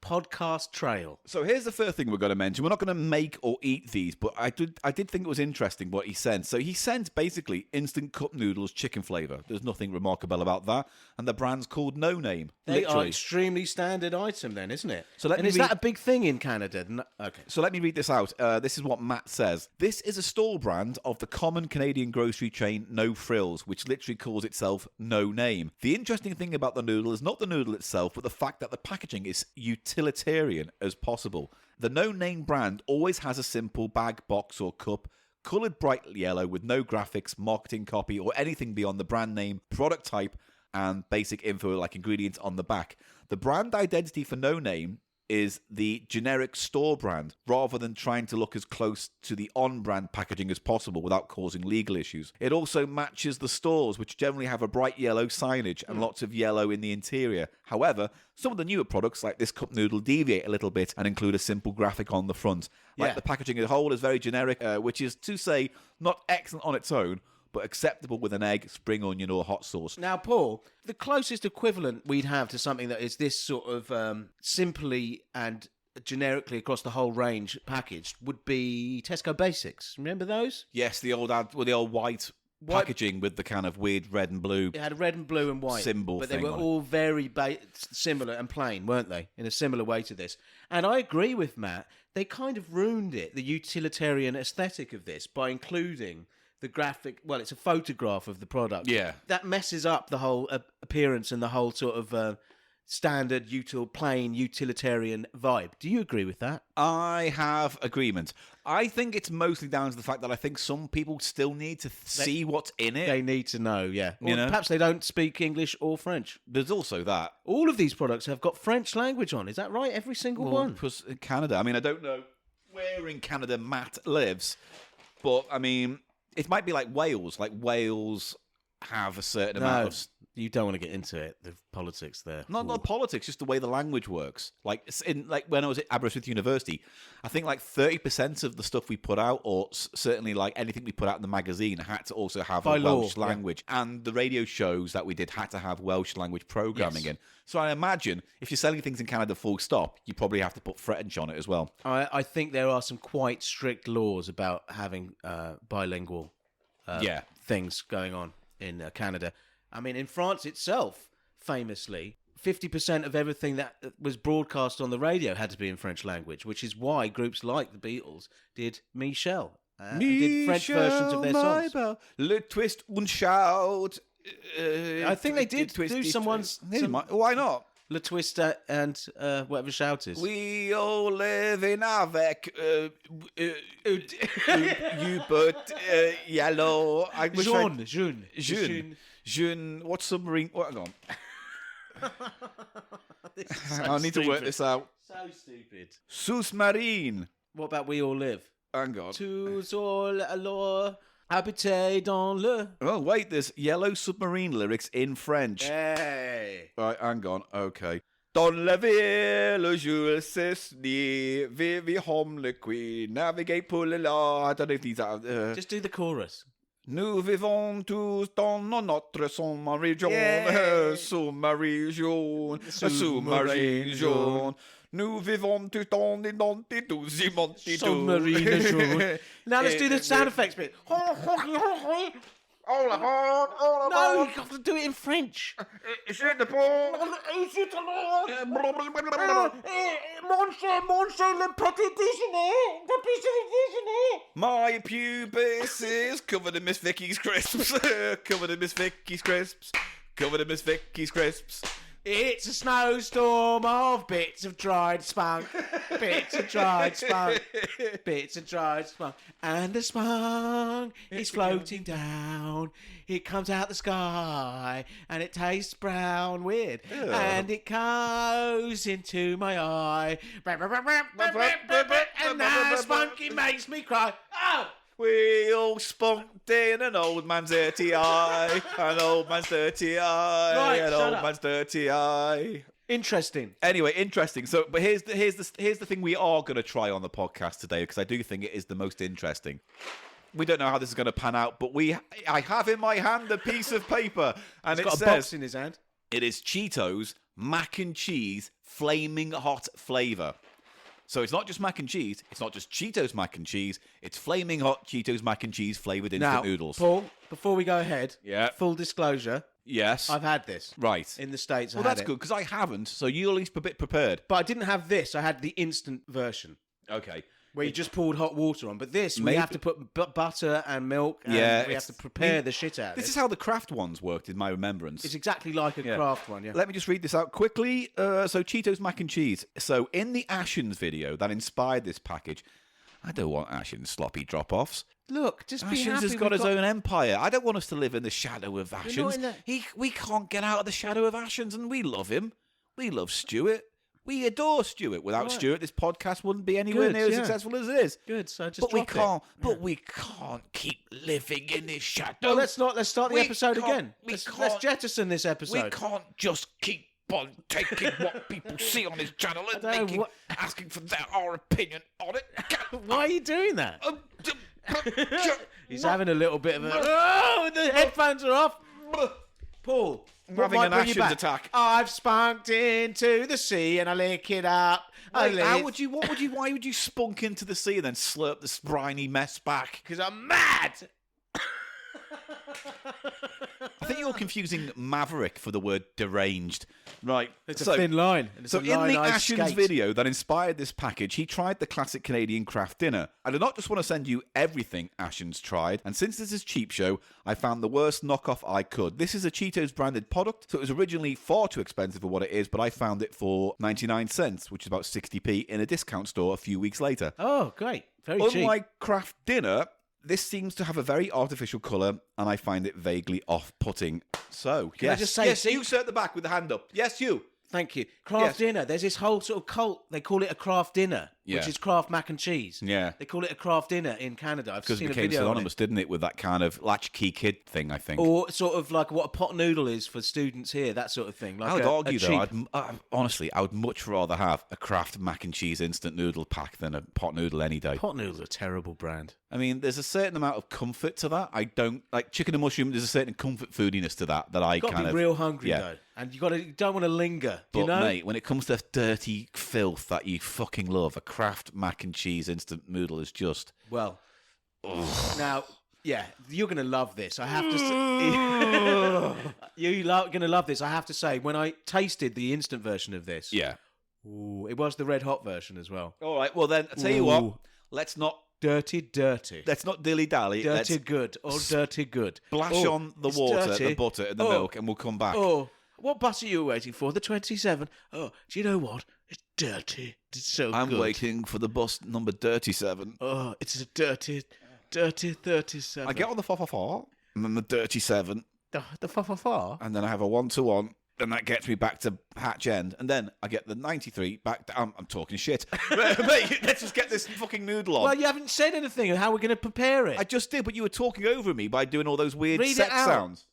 podcast trail. So here's the first thing we're going to mention. We're not going to make or eat these, but I did think it was interesting what he sent. So he sent basically instant cup noodles, chicken flavour. There's nothing remarkable about that, and the brand's called No Name. They are Literally. extremely standard item then, isn't it? So let and me is read- that a big thing in Canada? Okay. So let me read this out. This is what Matt says. This is a store brand of the common Canadian grocery chain No Frills, which literally calls itself No Name. The interesting thing about the noodle is not the noodle itself, but the fact that the packaging is utilitarian as possible. The No Name brand always has a simple bag, box or cup, coloured bright yellow with no graphics, marketing copy or anything beyond the brand name, product type and basic info like ingredients on the back. The brand identity for No Name is the generic store brand, rather than trying to look as close to the on-brand packaging as possible without causing legal issues. It also matches the stores, which generally have a bright yellow signage and lots of yellow in the interior. However, some of the newer products, like this cup noodle, deviate a little bit and include a simple graphic on the front. Like Yeah. the packaging as a whole is very generic, which is to say not excellent on its own, but acceptable with an egg, spring onion or hot sauce. Now, Paul, the closest equivalent we'd have to something that is this sort of simply and generically across the whole range packaged would be Tesco Basics. Remember those? Yes, the old white packaging with the kind of weird red and blue. It had red and blue and white Symbol but thing they were on it. all very similar and plain, weren't they? In a similar way to this. And I agree with Matt. They kind of ruined it, the utilitarian aesthetic of this, by including the graphic. Well, it's a photograph of the product. Yeah. That messes up the whole appearance and the whole sort of standard, plain, utilitarian vibe. Do you agree with that? I have agreement. I think it's mostly down to the fact that I think some people still need to see what's in it. They need to know, yeah. Or You know? perhaps they don't speak English or French. There's also that. All of these products have got French language on. Is that right? Every single one? Plus in Canada. I mean, I don't know where in Canada Matt lives, but I mean, it might be like Wales. Like Wales have a certain amount of... You don't want to get into it, the politics there. Not politics, just the way the language works. Like when I was at Aberystwyth University, I think like 30% of the stuff we put out, or certainly like anything we put out in the magazine, had to also have By a law, Welsh language. And the radio shows that we did had to have Welsh language programming in. So I imagine if you're selling things in Canada full stop, you probably have to put French on it as well. I think there are some quite strict laws about having bilingual things going on in Canada. I mean, in France itself, famously, 50% of everything that was broadcast on the radio had to be in French language, which is why groups like the Beatles did Michel. Did French versions of their songs. Le twist und shout. I think they did do someone's... Why not? Le Twist and whatever shout is. We all live in avec you but yellow. I wish Jeune. What submarine? What? Hang on. I need to work this out. So stupid. Sous-marine. What about We All Live? Hang on. Tous all alors habiter dans le... Oh, wait, there's Yellow Submarine lyrics in French. Hey. Right, hang on. Okay. Dans la ville, je sais ni, vi home le qui, navigate pour le la. I don't know if these are... Just do the chorus. Nous vivons tous dans notre sous-marin jaune, Yeah. sous-marin jaune, sous-marin jaune. Nous vivons tout en identité. Submarine assurance. Now let's do the sound effects bit. No, you have to do it in French. My pubis is covered in Miss Vickie's crisps. Covered in Miss Vickie's crisps. Covered in Miss Vickie's crisps. It's a snowstorm of bits of dried spunk. Bits of dried spunk. Bits of dried spunk. And the spunk is floating down. It comes out the sky and it tastes brown weird. And it goes into my eye. And now spunky makes me cry. Oh! We all spunked in an old man's dirty eye. An old man's dirty eye. Right, an shut old up. man's dirty eye. Interesting. Anyway, interesting. So, but here's the thing we are going to try on the podcast today, because I do think it is the most interesting. We don't know how this is going to pan out, but I have in my hand a piece of paper, and He's it got a says box in his hand. it is Cheetos mac and cheese flaming hot flavor. So it's not just mac and cheese. It's not just Cheetos mac and cheese. It's flaming hot Cheetos mac and cheese flavored instant Now, noodles. Paul, before we go ahead, Yeah. full disclosure, Yes. I've had this. Right. In the States, Well, I had that's it. good, because I haven't, so you're at least a bit prepared. But I didn't have this. I had the instant version, Okay. where you just poured hot water on. But this, we Maybe- have to put butter and milk, and Yeah, we have it's- to prepare the shit out of This it. is how the craft ones worked in my remembrance. It's exactly like a Yeah. craft one, yeah. Let me just read this out quickly. So Cheetos mac and cheese. So in the Ashens video that inspired this package, I don't want Ashens sloppy drop-offs. Look, just be Ashens happy. has got we've his own empire. I don't want us to live in the shadow of not Ashens. in the- We can't get out of the shadow of Ashens, and we love him. We love Stuart. We adore Stuart. Without Right. Stuart, this podcast wouldn't be anywhere Good, near as yeah. successful as it is. Good, so just But we drop it. can't. But we can't keep living in this shadow. Well, let's start the We episode can't- again. we Let's can't- jettison this We episode. can't just keep on taking what people see on his channel and I don't know asking for our opinion on it. Why are you doing that? He's What? having a little bit of a... Oh, the headphones are off. Paul, what having might an bring you Ashens back? attack. I've spunked into the sea and I lick it up. Wait, why would you spunk into the sea and then slurp the briny mess back? Because I'm mad. I think you're confusing maverick for the word deranged. Right. It's a thin line. And it's So a in line the I Ashens skate. video that inspired this package, he tried the classic Canadian craft dinner. I do not just want to send you everything Ashens tried, and since this is Cheap Show, I found the worst knockoff I could. This is a Cheetos branded product, so it was originally far too expensive for what it is, but I found it for 99 cents, which is about 60p, in a discount store a few weeks later. Oh, great. Very cheap. Unlike craft dinner, this seems to have a very artificial colour, and I find it vaguely off-putting. So, Can I yes, just say, yes, see- you sir at the back with the hand up. Yes, you. Thank you. Craft Yes. dinner. There's this whole sort of cult. They call it a craft dinner, Yeah. which is craft mac and cheese. Yeah. They call it a craft dinner in Canada. I've Because it seen a became video on synonymous, didn't it, with that kind of latchkey kid thing, I think. Or sort of like what a pot noodle is for students here, that sort of thing. Like I would a argue, though, cheap- honestly, I would much rather have a Kraft mac and cheese instant noodle pack than a pot noodle any day. pot noodles are a terrible brand. I mean, there's a certain amount of comfort to that. I don't like chicken and mushroom. There's a certain comfort foodiness to that I You've got kind to of be real hungry yeah. though, and you don't want to linger. But you know, mate, when it comes to dirty filth that you fucking love, a Kraft mac and cheese instant noodle is just. well, now, yeah, you're gonna love this. I have to. Say, you're gonna love this. I have to say, when I tasted the instant version of this, Yeah. ooh, it was the red hot version as well. All right. Well, then, I tell you what. Ooh. Let's not Dirty. dilly dally. Dirty good. Or dirty good. Splash Oh, on the it's water, dirty. the butter, and the Oh. milk, and we'll come back. Oh, what bus are you waiting for? The 27. Oh, do you know what? It's dirty. It's so I'm good. waiting for the bus number 37. Oh, it's a dirty 37. I get on the 444, and then the 37, the fa. and then I have a 1-to-1, and that gets me back to Hatch End, and then I get the 93 back to... I'm talking shit. Mate, let's just get this fucking noodle on. Well, you haven't said anything of how we're going to prepare it. I just did, but you were talking over me by doing all those weird Read it sex out. sounds.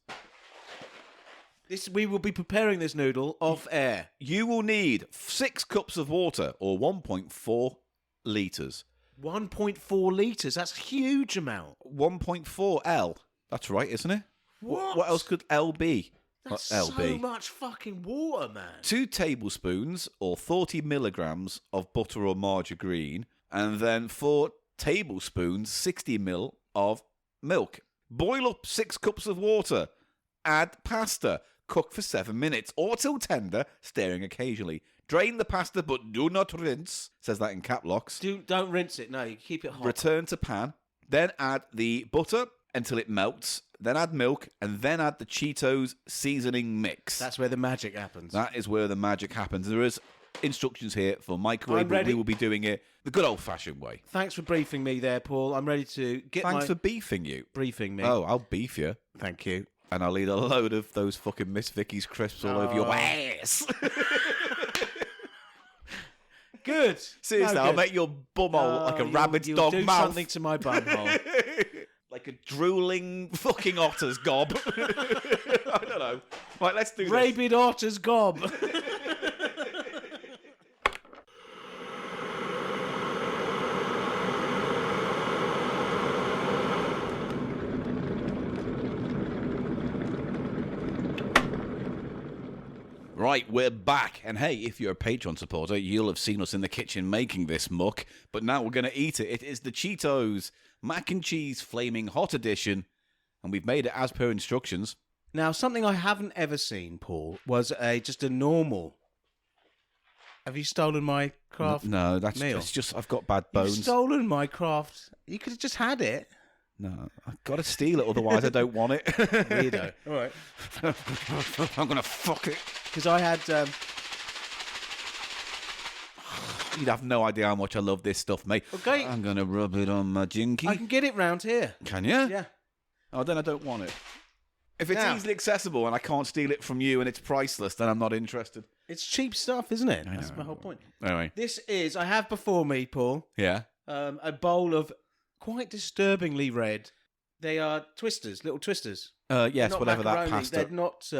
We will be preparing this noodle off air. You will need 6 cups of water, or 1.4 litres. 1.4 litres. That's a huge amount. 1.4 L. That's right, isn't it? What else could L be? That's What, so LB? much fucking water, man. 2 tablespoons or 40 milligrams of butter or margarine, and then 4 tablespoons, 60 ml of milk. Boil up 6 cups of water. Add pasta. Cook for 7 minutes or till tender, stirring occasionally. Drain the pasta but do not rinse. Says that in cap locks. Don't rinse it. No, you keep it hot. Return to pan. Then add the butter until it melts. Then add milk and then add the Cheetos seasoning mix. That's where the magic happens. That is where the magic happens. There is instructions here for microwave, I'm but ready. we will be doing it the good old-fashioned way. Thanks for briefing me there, Paul. I'm ready to get Thanks for beefing you. briefing me. Oh, I'll beef you. Thank you. And I'll eat a load of those fucking Miss Vickie's crisps all over your ass. Good. Seriously, No, I'll good. make your bumhole like a rabbit's you'll dog do mouth. something to my bumhole. Like a drooling fucking otter's gob. I don't know. Right, let's do this. Rabid otter's gob. Right, we're back. And hey, if you're a Patreon supporter, you'll have seen us in the kitchen making this muck. But now we're going to eat it. It is the Cheetos Mac and Cheese Flaming Hot Edition. And we've made it as per instructions. Now, something I haven't ever seen, Paul, was just a normal. Have you stolen my craft? No, that's meal? it's just I've got bad You've bones. stolen my craft. You could have just had it. No, I've got to steal it, otherwise I don't want it. Weirdo. All right. I'm going to fuck it. Because I had... You'd have no idea how much I love this stuff, mate. Okay. I'm going to rub it on my jinky. I can get it round here. Can you? Yeah. Oh, then I don't want it. If it's Now- easily accessible and I can't steal it from you and it's priceless, then I'm not interested. It's cheap stuff, isn't it? That's my whole point. Anyway. This is... I have before me, Paul, Yeah. a bowl of quite disturbingly red. They are twisters, little twisters. Yes, Not whatever macaroni. that pasta. They're not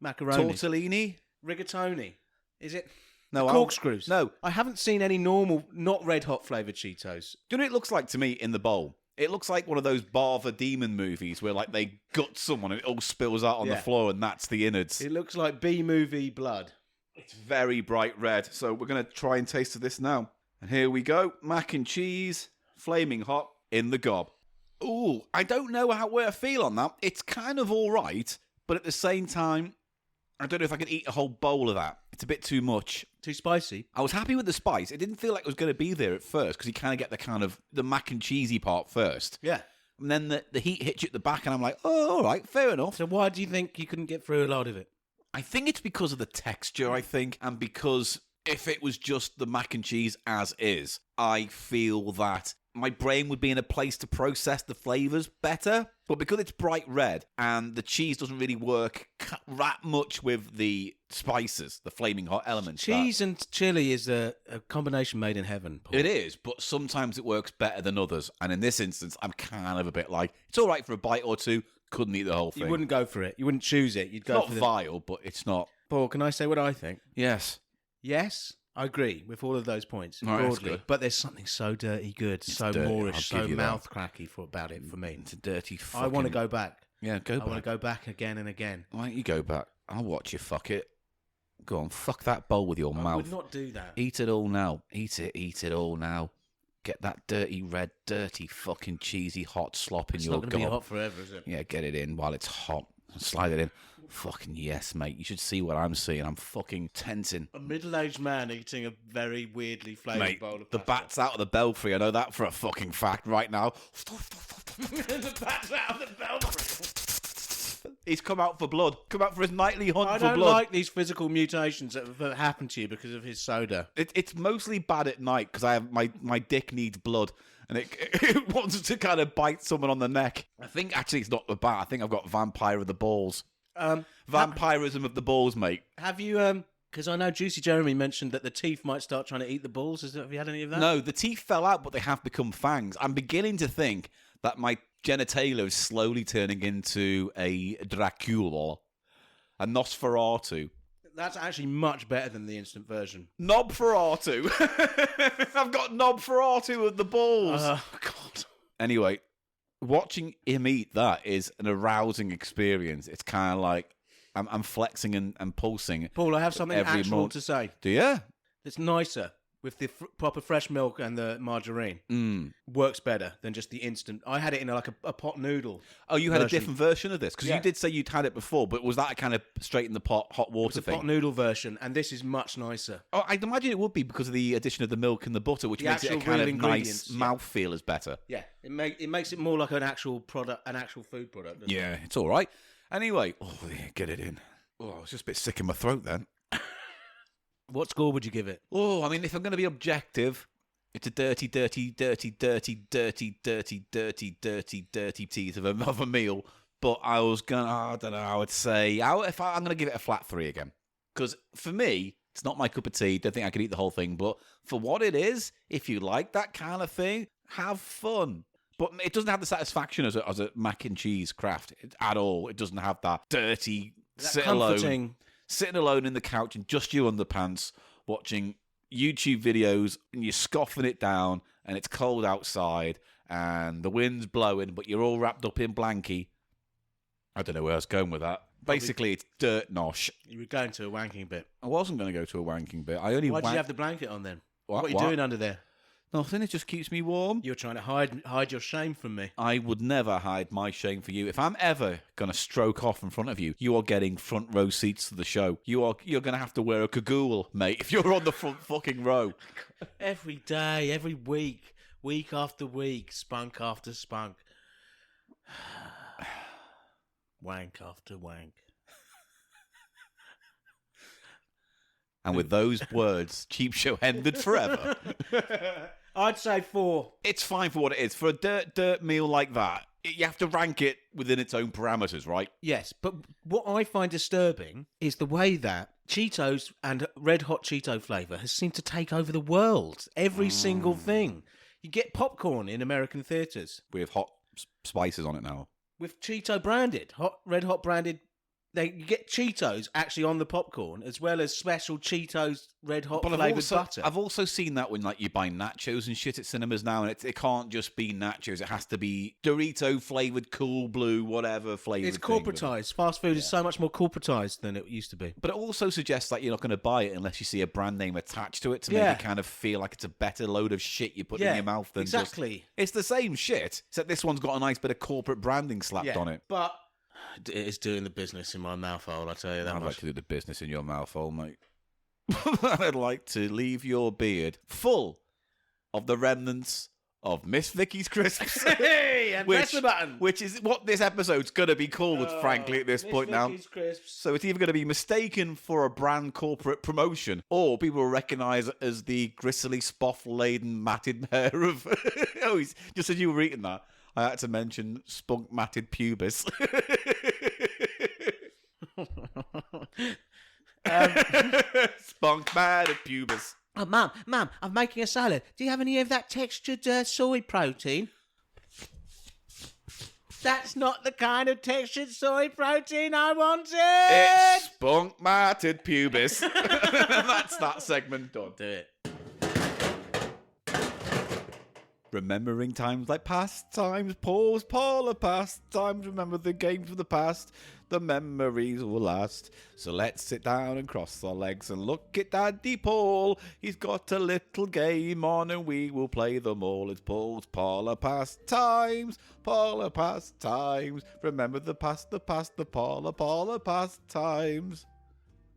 macaroni. Tortellini? Rigatoni. Is it? No, I'll- Corkscrews. No. I haven't seen any normal, not red hot flavoured Cheetos. Do you know what it looks like to me in the bowl? It looks like one of those Bava demon movies where like they gut someone and it all spills out on the Yeah. floor and that's the innards. It looks like B-movie blood. It's very bright red. So we're going to try and taste of this now. And here we go. Mac and cheese, flaming hot in the gob. Ooh, I don't know where I feel on that. It's kind of all right, but at the same time, I don't know if I can eat a whole bowl of that. It's a bit too much. Too spicy. I was happy with the spice. It didn't feel like it was going to be there at first because you kind of get the mac and cheesy part first. Yeah. And then the heat hits you at the back and I'm like, oh, all right, fair enough. So why do you think you couldn't get through a lot of it? I think it's because of the texture, I think, and because if it was just the mac and cheese as is, I feel that my brain would be in a place to process the flavours better. But because it's bright red and the cheese doesn't really work that much with the spices, the flaming hot elements. Cheese and chili is a combination made in heaven, Paul. It is, but sometimes it works better than others. And in this instance, I'm kind of a bit like, it's all right for a bite or two, couldn't eat the whole thing. You wouldn't go for it. You wouldn't choose it. You'd It's go not for the... vile, but it's not. Paul, can I say what I think? Yes. Yes, I agree with all of those points All right, that's broadly. good. But there's something so dirty good, so dirty, Moorish, I'll so give you that. mouth cracky about it for me. It's a dirty fucking... I want to go back. Yeah, go I back. want to go back again and again. Why don't you go back? I'll watch you fuck it. Go on, fuck that bowl with your I mouth. would not do that. Eat it all now. Eat it all now. Get that dirty, red, dirty, fucking cheesy, hot slop in It's your not going to be gob. hot forever, is it? Yeah, get it in while it's hot. Slide it in. Fucking yes, mate. You should see what I'm seeing. I'm fucking tensing. A middle-aged man eating a very weirdly flavoured Mate, bowl of the pasta. bat's out of the belfry. I know that for a fucking fact right now. The bat's out of the belfry. He's come out for blood. Come out for his nightly hunt I for don't blood. like these physical mutations that have happened to you because of his soda. It's mostly bad at night because I have my dick needs blood and it wants to kind of bite someone on the neck. I think actually it's not the bat. I think I've got vampire of the balls. Vampirism of the balls, mate. Have you, because I know Juicy Jeremy mentioned that the teeth might start trying to eat the balls. Have you had any of that? No, the teeth fell out, but they have become fangs. I'm beginning to think that my genitalia is slowly turning into a Dracula, a Nosferatu. That's actually much better than the instant version. Nobferatu. I've got Nobferatu of the balls. God. Anyway, watching him eat that is an arousing experience. It's kind of like, I'm flexing and pulsing. Paul, I have something every actual month. to say. Do you? It's nicer with the proper fresh milk and the margarine. Works better than just the instant. I had it in like a pot noodle. Oh, you had version. a different version of this? Because Yeah. you did say you'd had it before, but was that a kind of straight in the pot, hot water The thing? pot noodle version, and this is much nicer. Oh, I'd imagine it would be because of the addition of the milk and the butter, which The makes it a actual kind real of nice ingredients, yeah. mouthfeel is better. Yeah, it makes it more like an actual product, an actual food product. doesn't it? Yeah, it's all right. Anyway, get it in. Oh, I was just a bit sick in my throat then. What score would you give it? Oh, I mean, if I'm going to be objective, it's a dirty teeth of a meal. But I was going to, I don't know, I would say, I'm going to give it a flat 3 again. Because for me, it's not my cup of tea. Don't think I could eat the whole thing. But for what it is, if you like that kind of thing, have fun. But it doesn't have the satisfaction as a mac and cheese craft at all. It doesn't have that dirty, Comforting. sitting alone in the couch in just your underpants, watching YouTube videos, and you're scoffing it down, and it's cold outside, and the wind's blowing, but you're all wrapped up in blankie. I don't know where I was going with that. Basically, it's dirt nosh. You were going to a wanking bit. I wasn't going to go to a wanking bit. I only Why did you have the blanket on then? What? What are you doing under there? Nothing. It just keeps me warm. You're trying to hide your shame from me. I would never hide my shame for you. If I'm ever going to stroke off in front of you, you are getting front row seats to the show. You're going to have to wear a cagoule, mate, if you're on the front fucking row. Every day, every week, week after week, spunk after spunk. Wank after wank. And with those words, Cheap Show ended forever. I'd say 4. It's fine for what it is. For a dirt meal like that, you have to rank it within its own parameters, right? Yes, but what I find disturbing is the way that Cheetos and Red Hot Cheeto flavour has seemed to take over the world. Every single thing. You get popcorn in American theatres With hot spices on it now. with Cheeto branded, Red Hot branded. You get Cheetos actually on the popcorn, as well as special Cheetos Red Hot flavoured butter. I've also seen that when like you buy nachos and shit at cinemas now, and it can't just be nachos. It has to be Dorito flavoured, Cool Blue, whatever flavoured. It's corporatized. Fast food is so much more corporatized than it used to be. But it also suggests that you're not going to buy it unless you see a brand name attached to it to make Yeah. it kind of feel like it's a better load of shit you put in your mouth than exactly. It's the same shit, except this one's got a nice bit of corporate branding slapped on it. But it is doing the business in my mouth hole, I tell you that I'd like much. to do the business in your mouth hole, mate. I'd like to leave your beard full of the remnants of Miss Vickie's crisps. Hey, and press the button. Which is what this episode's going to be called, frankly, at this Miss point now. Vickie's crisps. So it's either going to be mistaken for a brand corporate promotion, or people will recognise it as the gristly, spoff-laden, matted hair of... just as you were eating that, I had to mention spunk matted pubis. Spunk matted pubis. Oh, Mum, I'm making a salad. Do you have any of that textured soy protein? That's not the kind of textured soy protein I wanted. It's spunk matted pubis. That's that segment done. Do it. Remembering times like past times, pause, parlour, past times. Remember the games of the past. The memories will last. So let's sit down and cross our legs and look at Daddy Paul. He's got a little game on and we will play them all. It's Paul's parlour past times. Parlour past times. Remember the past, the parlour past times.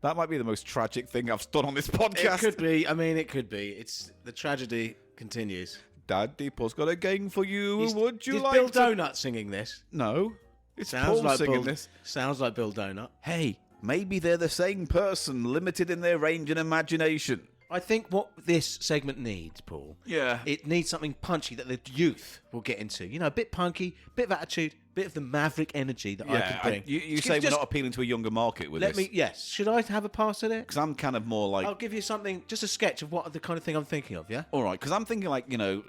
That might be the most tragic thing I've done on this podcast. It could be. I mean, it could be. It's the tragedy continues. Daddy Paul's got a game for you. Would you is like Bill to... Donut singing this? No. It's Sounds Paul like singing Bill, this. Sounds like Bill Donut. Hey, maybe they're the same person, limited in their range and imagination. I think what this segment needs, Paul, Yeah. it needs something punchy that the youth will get into. You know, a bit punky, bit of attitude, bit of the maverick energy that I can bring. You Just- say we're just not appealing to a younger market with Let this. me. Yes. Should I have a pass at it? Because I'm kind of more like... I'll give you something, just a sketch of what the kind of thing I'm thinking of. Yeah. All right, because I'm thinking like, you know...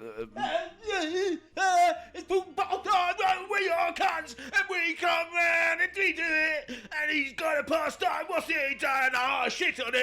It's football time, we are cunts, and we come round and we do it, and he's got a pastime, what's he done? Oh, I shit on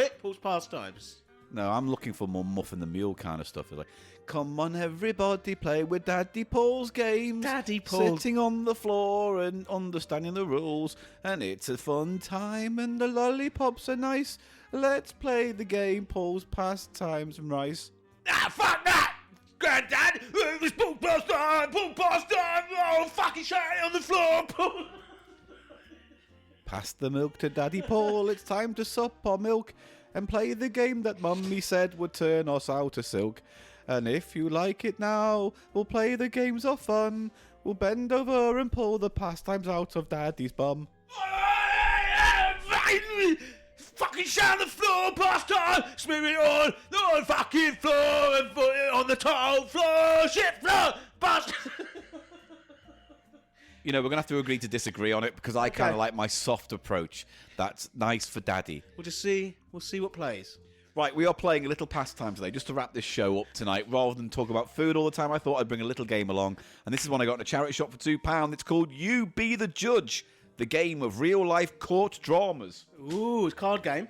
it. Paul's pastimes. No, I'm looking for more Muffin the Mule kind of stuff. It's like, come on, everybody, play with Daddy Paul's games. Daddy Paul. Sitting on the floor and understanding the rules. And it's a fun time and the lollipops are nice. Let's play the game, Paul's Pastimes and Rice. Ah, fuck that! Granddad! It was pool pass time! Pool pass time! Oh, fucking shit on the floor! Pass the milk to Daddy Paul. It's time to sup our milk and play the game that Mummy said would turn us out of silk. And if you like it now, we'll play the games of fun. We'll bend over and pull the pastimes out of Daddy's bum. Fucking shit on the floor, pass time! Smear it on the fucking floor and put it on the tile floor! Shit floor! Pass... You know, we're going to have to agree to disagree on it because I kind of like my soft approach. That's nice for Daddy. We'll see what plays. Right, we are playing a little pastime today, just to wrap this show up tonight. Rather than talk about food all the time, I thought I'd bring a little game along. And this is one I got in a charity shop for £2. It's called You Be the Judge, the game of real-life court dramas. Ooh, it's a card game.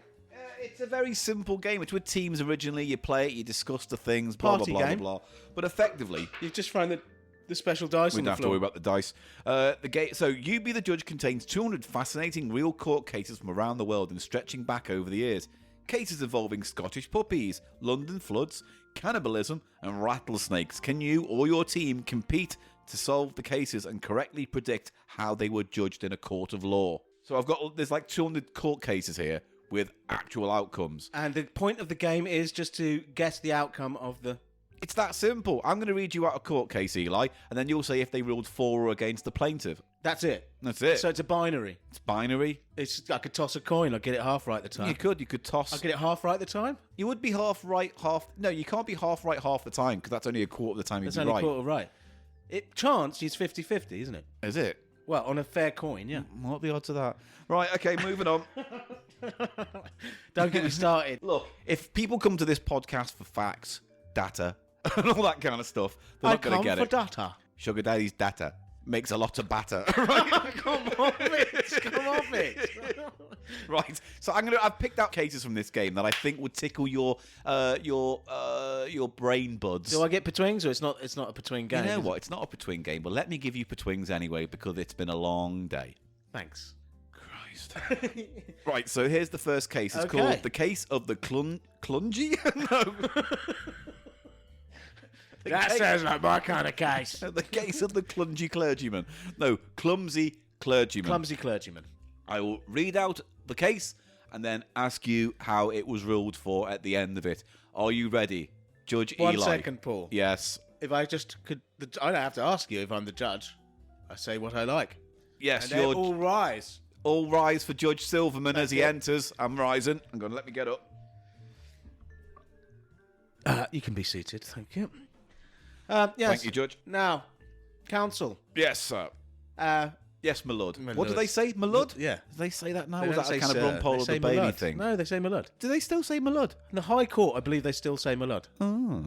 It's a very simple game. It's with teams originally. You play it, you discuss the things, blah, Party blah, blah, game. blah, blah. But effectively... You've just thrown the special dice We on don't the have to floor. worry about the dice. The game. So, You Be the Judge contains 200 fascinating real court cases from around the world and stretching back over the years. Cases involving Scottish puppies, London floods, cannibalism, and rattlesnakes. Can you or your team compete to solve the cases and correctly predict how they were judged in a court of law? So there's like 200 court cases here with actual outcomes. And the point of the game is just to guess the outcome of the... It's that simple. I'm going to read you out a court case, Eli, and then you'll say if they ruled for or against the plaintiff. That's it. That's it. So it's a binary. It's binary. I could toss a coin. I'd get it half right the time. You could toss. I'd get it half right the time. You would be half right, half... No, you can't be half right half the time, because that's only a quarter of the time you'd That's be only right. quarter right. Chance is 50-50, isn't it? Is it? Well, on a fair coin, yeah. What are the odds of that? Right, okay, moving on. Don't get me started. Look, if people come to this podcast for facts, data, and all that kind of stuff, they're I not going come to get for it. data. Sugar Daddy's data makes a lot of batter. Come off it. Come off it. Right, so I've picked out cases from this game that I think would tickle your brain buds. Do I get betwings or it's not a between game? You know is what? it? It's not a between game, but let me give you betwings anyway because it's been a long day. Thanks. Christ. Right, so here's the first case. It's Okay. called the case of the clungy. No. That sounds like my kind of case. The case of the clungy clergyman. No, clumsy clergyman. Clumsy clergyman. I will read out the case and then ask you how it was ruled for at the end of it. Are you ready, Judge Eli? 1 second, Paul. Yes. If I just could... I don't have to ask you if I'm the judge. I say what I like. Yes, And you're... then all rise. All rise for Judge Silverman as he enters. I'm rising. I'm going to let me get up. You can be seated. Thank you. Yes. Thank you, Judge. Now, counsel. Yes, sir. Yes, my lord. My What do lord. they say? My lord? Yeah. Do they say that now? They Or was don't that a say kind sir. of Ron Paul They of say the my Bailey lord. thing? No, they say my lord. Do they still say my lord? In the High Court, I believe they still say my lord. Oh.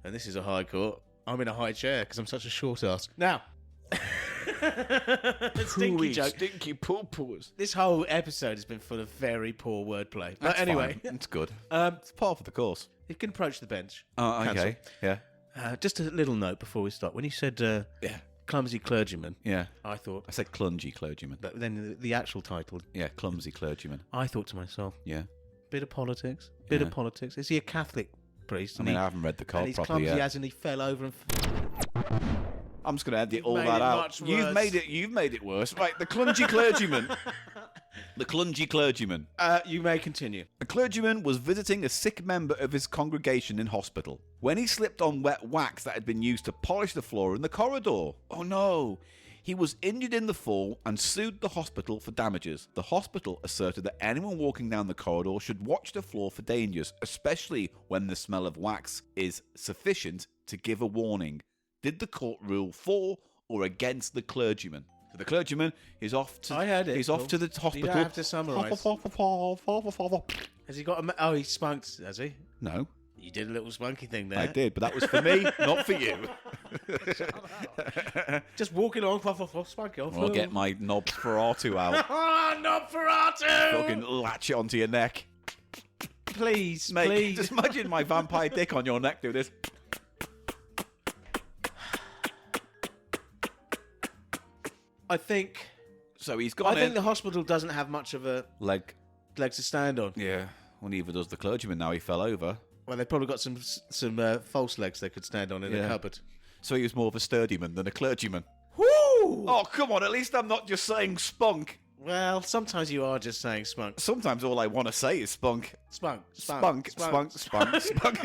And this is a High Court. I'm in a high chair because I'm such a short ass. Now. Stinky joke. Stinky poo-poos. This whole episode has been full of very poor wordplay. But anyway, It's good. It's part of the course. you can approach the bench. Oh, Cancel. okay. Yeah. Just a little note before we start. When you said Yeah. clumsy clergyman, Yeah. I thought, I said clungy clergyman. but then the actual title, Yeah, clumsy clergyman. I thought to myself, Yeah. bit of politics, bit Yeah. of politics. Is he a Catholic priest? I mean, I haven't read the and card he's properly clumsy yet. as in he fell over and... I'm just going to edit all made that it out. much You've worse. made it worse. Right, the clungy clergyman. The clungy clergyman. you may continue. A clergyman was visiting a sick member of his congregation in hospital when he slipped on wet wax that had been used to polish the floor in the corridor. Oh no! He was injured in the fall and sued the hospital for damages. The hospital asserted that anyone walking down the corridor should watch the floor for dangers, especially when the smell of wax is sufficient to give a warning. Did the court rule for or against the clergyman? So the clergyman is off to. I heard it, He's off Paul. to the hospital. You don't have to summarise. Has he got a... Oh, he spunked, has he? No. You did a little spunky thing there. I did, but that was for me, not for you. Just walking along, spunky off. I'll get my knob Ferratu out. Oh, not Ferratu! Fucking latch it onto your neck. please, Mate, please. just imagine my vampire dick on your neck doing this. I think So he's gone in. the hospital doesn't have much of a Leg. legs to stand on. Yeah. Well, neither does the clergyman now. He fell over. Well, they've probably got some false legs they could stand on in a cupboard. So he was more of a sturdyman than a clergyman. Woo! Oh, come on. At least I'm not just saying spunk. Well, sometimes you are just saying spunk. Sometimes all I want to say is spunk. Spunk. Spunk, spunk, spunk, spunk.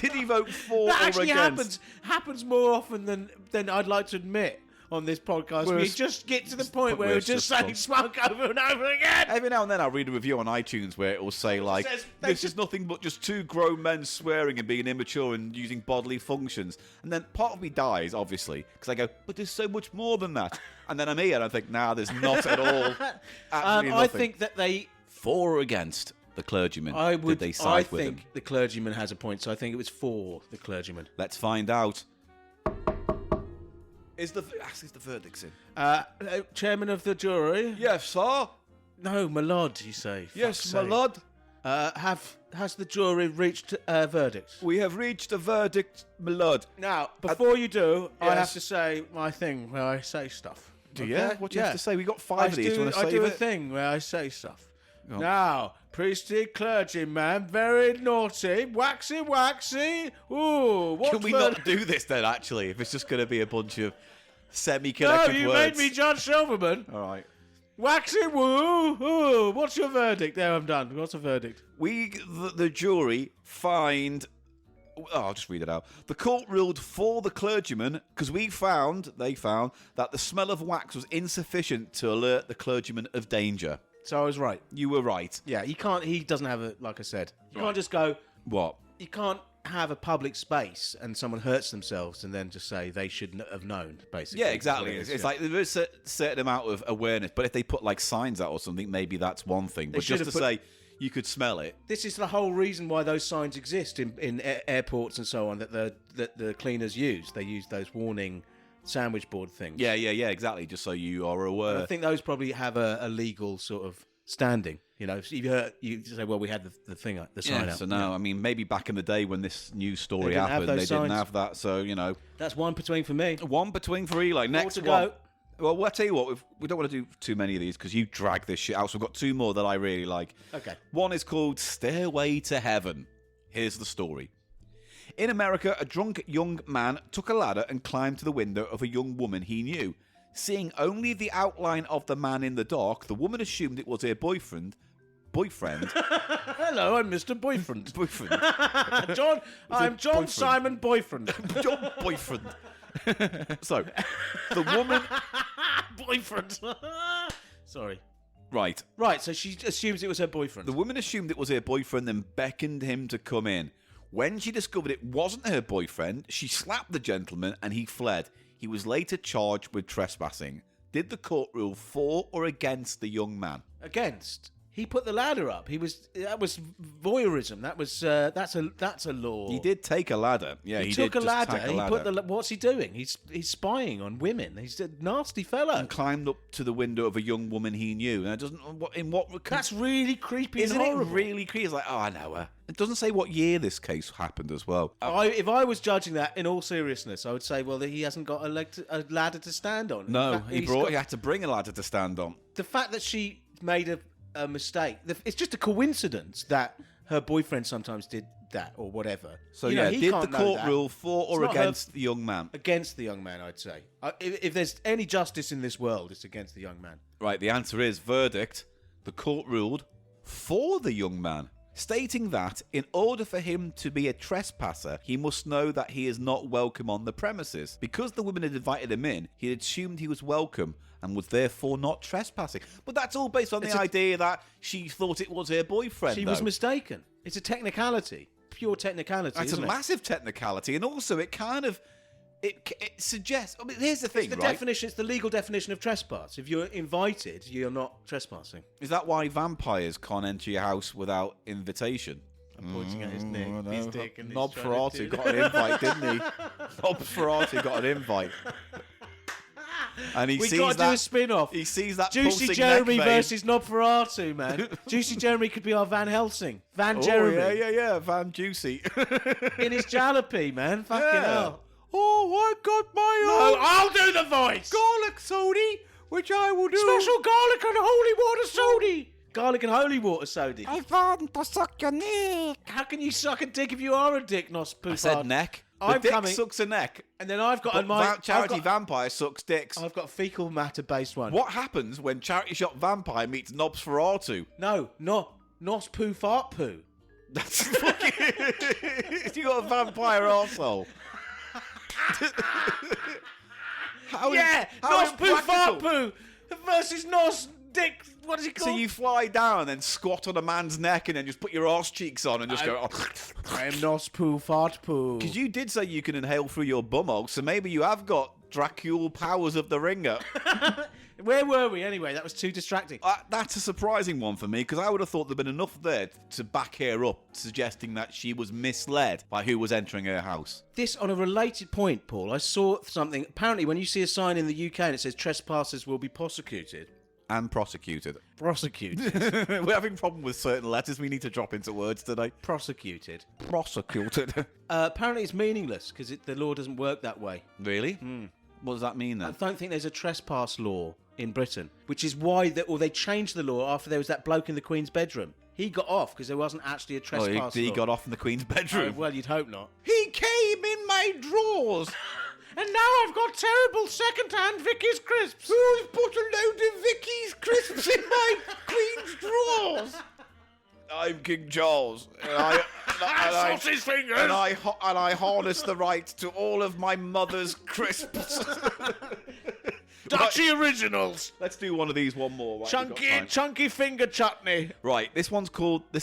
Did he vote for That or actually against? happens more often than I'd like to admit on this podcast. We're We s- just get to the point where we're we're just saying spunk over and over again. Every now and then I'll read a review on iTunes where it will say, like, says- this is nothing but just two grown men swearing and being immature and using bodily functions. And then part of me dies, obviously, because I go, but there's so much more than that. And then I'm here and I think, nah, there's not at all. Absolutely I nothing. think that they. For or against the clergyman? Did they I side with think him? the clergyman has a point, so I think it was for the clergyman. Let's find out. Is the verdict in? Chairman of the jury. Yes, sir. No, my lord, you say. Yes, Fuck's my sake. lord. Has the jury reached a verdict? We have reached a verdict, my lord. Now, before you do, I Yes. have to say my thing where I say stuff. Do Okay? you? What do you have to say? We got I five of these. Do you want to I save do a it? thing where I say stuff. Oh. Now, priesty clergyman, very naughty, waxy, waxy. Ooh, what Can we ver- not do this then, actually, if it's just going to be a bunch of No, semi-connected you words? made me John Silverman. All right. Waxy woo. Ooh, what's your verdict? There, I'm done. What's the verdict? The jury find... Oh, I'll just read it out. The court ruled for the clergyman because they found that the smell of wax was insufficient to alert the clergyman of danger. So I was right. You were right. Yeah, he can't. He doesn't have a. Like I said, you can't just go. What? You can't have a public space and someone hurts themselves and then just say they should have known. Basically, Yeah, exactly. That's what it is, It's yeah. like there is a certain amount of awareness, but if they put like signs out or something, maybe that's one thing. But should just to have say you could smell it. This is the whole reason why those signs exist in airports and so on that the cleaners use. They use those warning sandwich board things. Yeah, exactly. Just so you are aware. I think those probably have a legal sort of standing. You know, if you heard, you say, well, we had the thing, the sign Yeah, out. so no, I mean, maybe back in the day when this news story didn't have happened, those they didn't signs. have that. So, you know, That's one between for me. one between three. Like, next to one. go. Well, I'll tell you what, we don't want to do too many of these because you drag this shit out. So we've got two more that I really like. Okay. One is called Stairway to Heaven. Here's the story. In America, a drunk young man took a ladder and climbed to the window of a young woman he knew. Seeing only the outline of the man in the dark, the woman assumed it was her boyfriend. Hello, I'm Mr. Boyfriend. Boyfriend. I'm John boyfriend? Simon Boyfriend. John Boyfriend. So, the woman... Boyfriend. Sorry. Right. Right, so she assumes it was her boyfriend. The woman assumed it was her boyfriend and beckoned him to come in. When she discovered it wasn't her boyfriend, she slapped the gentleman and he fled. He was later charged with trespassing. Did the court rule for or against the young man? Against. He put the ladder up. That was voyeurism. That's a law. He did take a ladder. Yeah, He he took did a just ladder. take a He ladder. put what's he doing? He's spying on women. He's a nasty fellow. and climbed up to the window of a young woman he knew. And it doesn't. In what? That's really creepy. Isn't and it horrible. really creepy? It's like, oh, I know her. It doesn't say what year this case happened as well. If I was judging that in all seriousness, I would say, well, that he hasn't got a ladder to stand on. No, In fact, he he's had to bring a ladder to stand on. the fact that she made a mistake. It's just a coincidence that her boyfriend sometimes did that or whatever. So You know, yeah, he did can't the know court that. rule for or It's not against the young man? Against the young man, I'd say. If there's any justice in this world, it's against the young man. Right, the answer is verdict. The court ruled for the young man, stating that in order for him to be a trespasser, he must know that he is not welcome on the premises. Because the woman had invited him in, he had assumed he was welcome and was therefore not trespassing. But that's all based on the idea that she thought it was her boyfriend. She was mistaken. It's a technicality. Pure technicality, That's a isn't it? massive technicality, and also it kind of it suggests. I mean, here's the thing, It's the right? definition. It's the legal definition of trespass. If you're invited, you're not trespassing. Is that why vampires can't enter your house without invitation? I'm pointing at his neck, his dick, and Knob he's trying to Ferrati do- got an invite, didn't he? Knob Ferrati got an invite. And he We sees got to do that. a spin-off. He sees that Juicy pulsing Jeremy neck vein. versus Nosferatu, man. Juicy Jeremy could be our Van Helsing. Van Oh, Jeremy. yeah. Van Juicy. In his jalopy, man. Fucking hell. Oh, I got my No, own I'll do the voice. garlic sody, which I will do. Special garlic and holy water sody. Garlic and holy water sody. I want to suck your neck. How can you suck a dick if you are a dick, I said neck. The I'm dick coming- sucks a neck. And then I've got But my Charity Vampire sucks dicks. I've got a fecal matter based one. What happens when Charity Shop Vampire meets Nosferatu? No, nos poo fart poo. That's fucking. You got a vampire arsehole. How nos poo fart impractical. poo versus nos dick. What is it So called? you fly down and then squat on a man's neck and then just put your arse cheeks on and just go. I am nos poo fart poo. Because you did say you can inhale through your bumhole, so maybe you have got Dracul powers of the ringer. Where were we anyway? That was too distracting. That's a surprising one for me, because I would have thought there'd been enough there to back her up, suggesting that she was misled by who was entering her house. This, on a related point, Paul, I saw something. Apparently, when you see a sign in the UK and it says trespassers will be prosecuted. And prosecuted. Prosecuted. We're having a problem with certain letters we need to drop into words today. Prosecuted. Prosecuted. Apparently, it's meaningless because the law doesn't work that way. Really? What does that mean I then? don't think there's a trespass law in Britain, which is why they changed the law after there was that bloke in the Queen's bedroom. He got off because there wasn't actually a trespass he law. got off in the Queen's bedroom. Oh, well, you'd hope not. He came in my drawers. And now I've got terrible second-hand Vickie's crisps. Who's put a load of Vickie's crisps in my Queen's drawers? I'm King Charles. Sausage fingers. And I harness the right to all of my mother's crisps. Dutchy originals. Let's do one of these one more. Right, we've got time. Chunky finger chutney. Right, this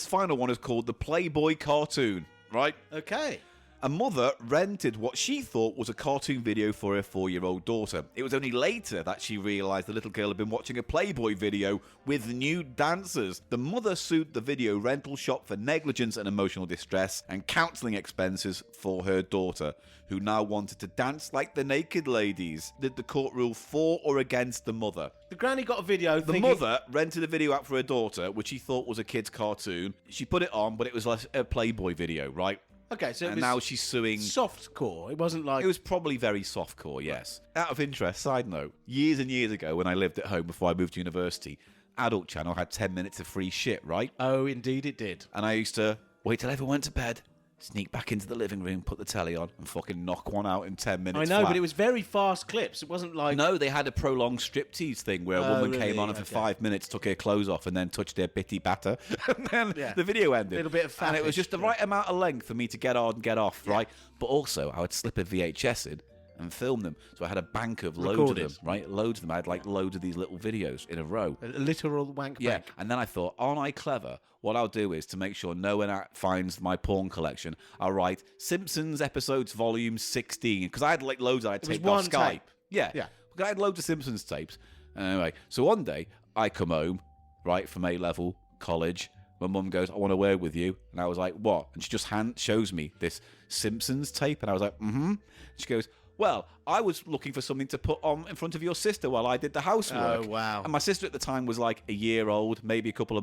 final one is called the Playboy cartoon, right? Okay. A mother rented what she thought was a cartoon video for her 4-year-old daughter. It was only later that she realised the little girl had been watching a Playboy video with nude dancers. The mother sued the video rental shop for negligence and emotional distress and counselling expenses for her daughter, who now wanted to dance like the naked ladies. Did the court rule for or against the mother? The granny got a video. The mother rented a video out for her daughter, which she thought was a kid's cartoon. She put it on, but it was a Playboy video, right? Okay, so it And was now she's suing. softcore. It wasn't like It was probably very softcore, yes. Out of interest, side note, years and years ago when I lived at home before I moved to university, Adult Channel had 10 minutes of free shit, right? Oh, indeed it did. And I used to wait till everyone went to bed, sneak back into the living room, put the telly on, and fucking knock one out in 10 minutes. I know, flat. but it was very fast clips. It wasn't like No, they had a prolonged striptease thing where a woman really? came on and for Okay. 5 minutes took her clothes off and then touched her bitty batter. And then Yeah. the video ended. Little bit of And it was fappish, just the yeah. right amount of length for me to get on and get off, right? But also, I would slip a VHS in and film them. So I had a bank of loads Recorded. of them, right? Loads of them. I had like loads of these little videos in a row. a literal wank Yeah, bank. and then I thought, aren't I clever? What I'll do is to make sure no one finds my porn collection, I'll write Simpsons episodes volume 16 because I had like loads I'd It was taped off one Skype. tape. Yeah, Yeah. Because I had loads of Simpsons tapes. Anyway, so one day I come home, right from A-level college. My mum goes, "I want to work with you," and I was like, "What?" And she just shows me this Simpsons tape, and I was like, "Mm-hmm." She goes, "Well, I was looking for something to put on in front of your sister while I did the housework." Oh, wow. And my sister at the time was like a year old, maybe a couple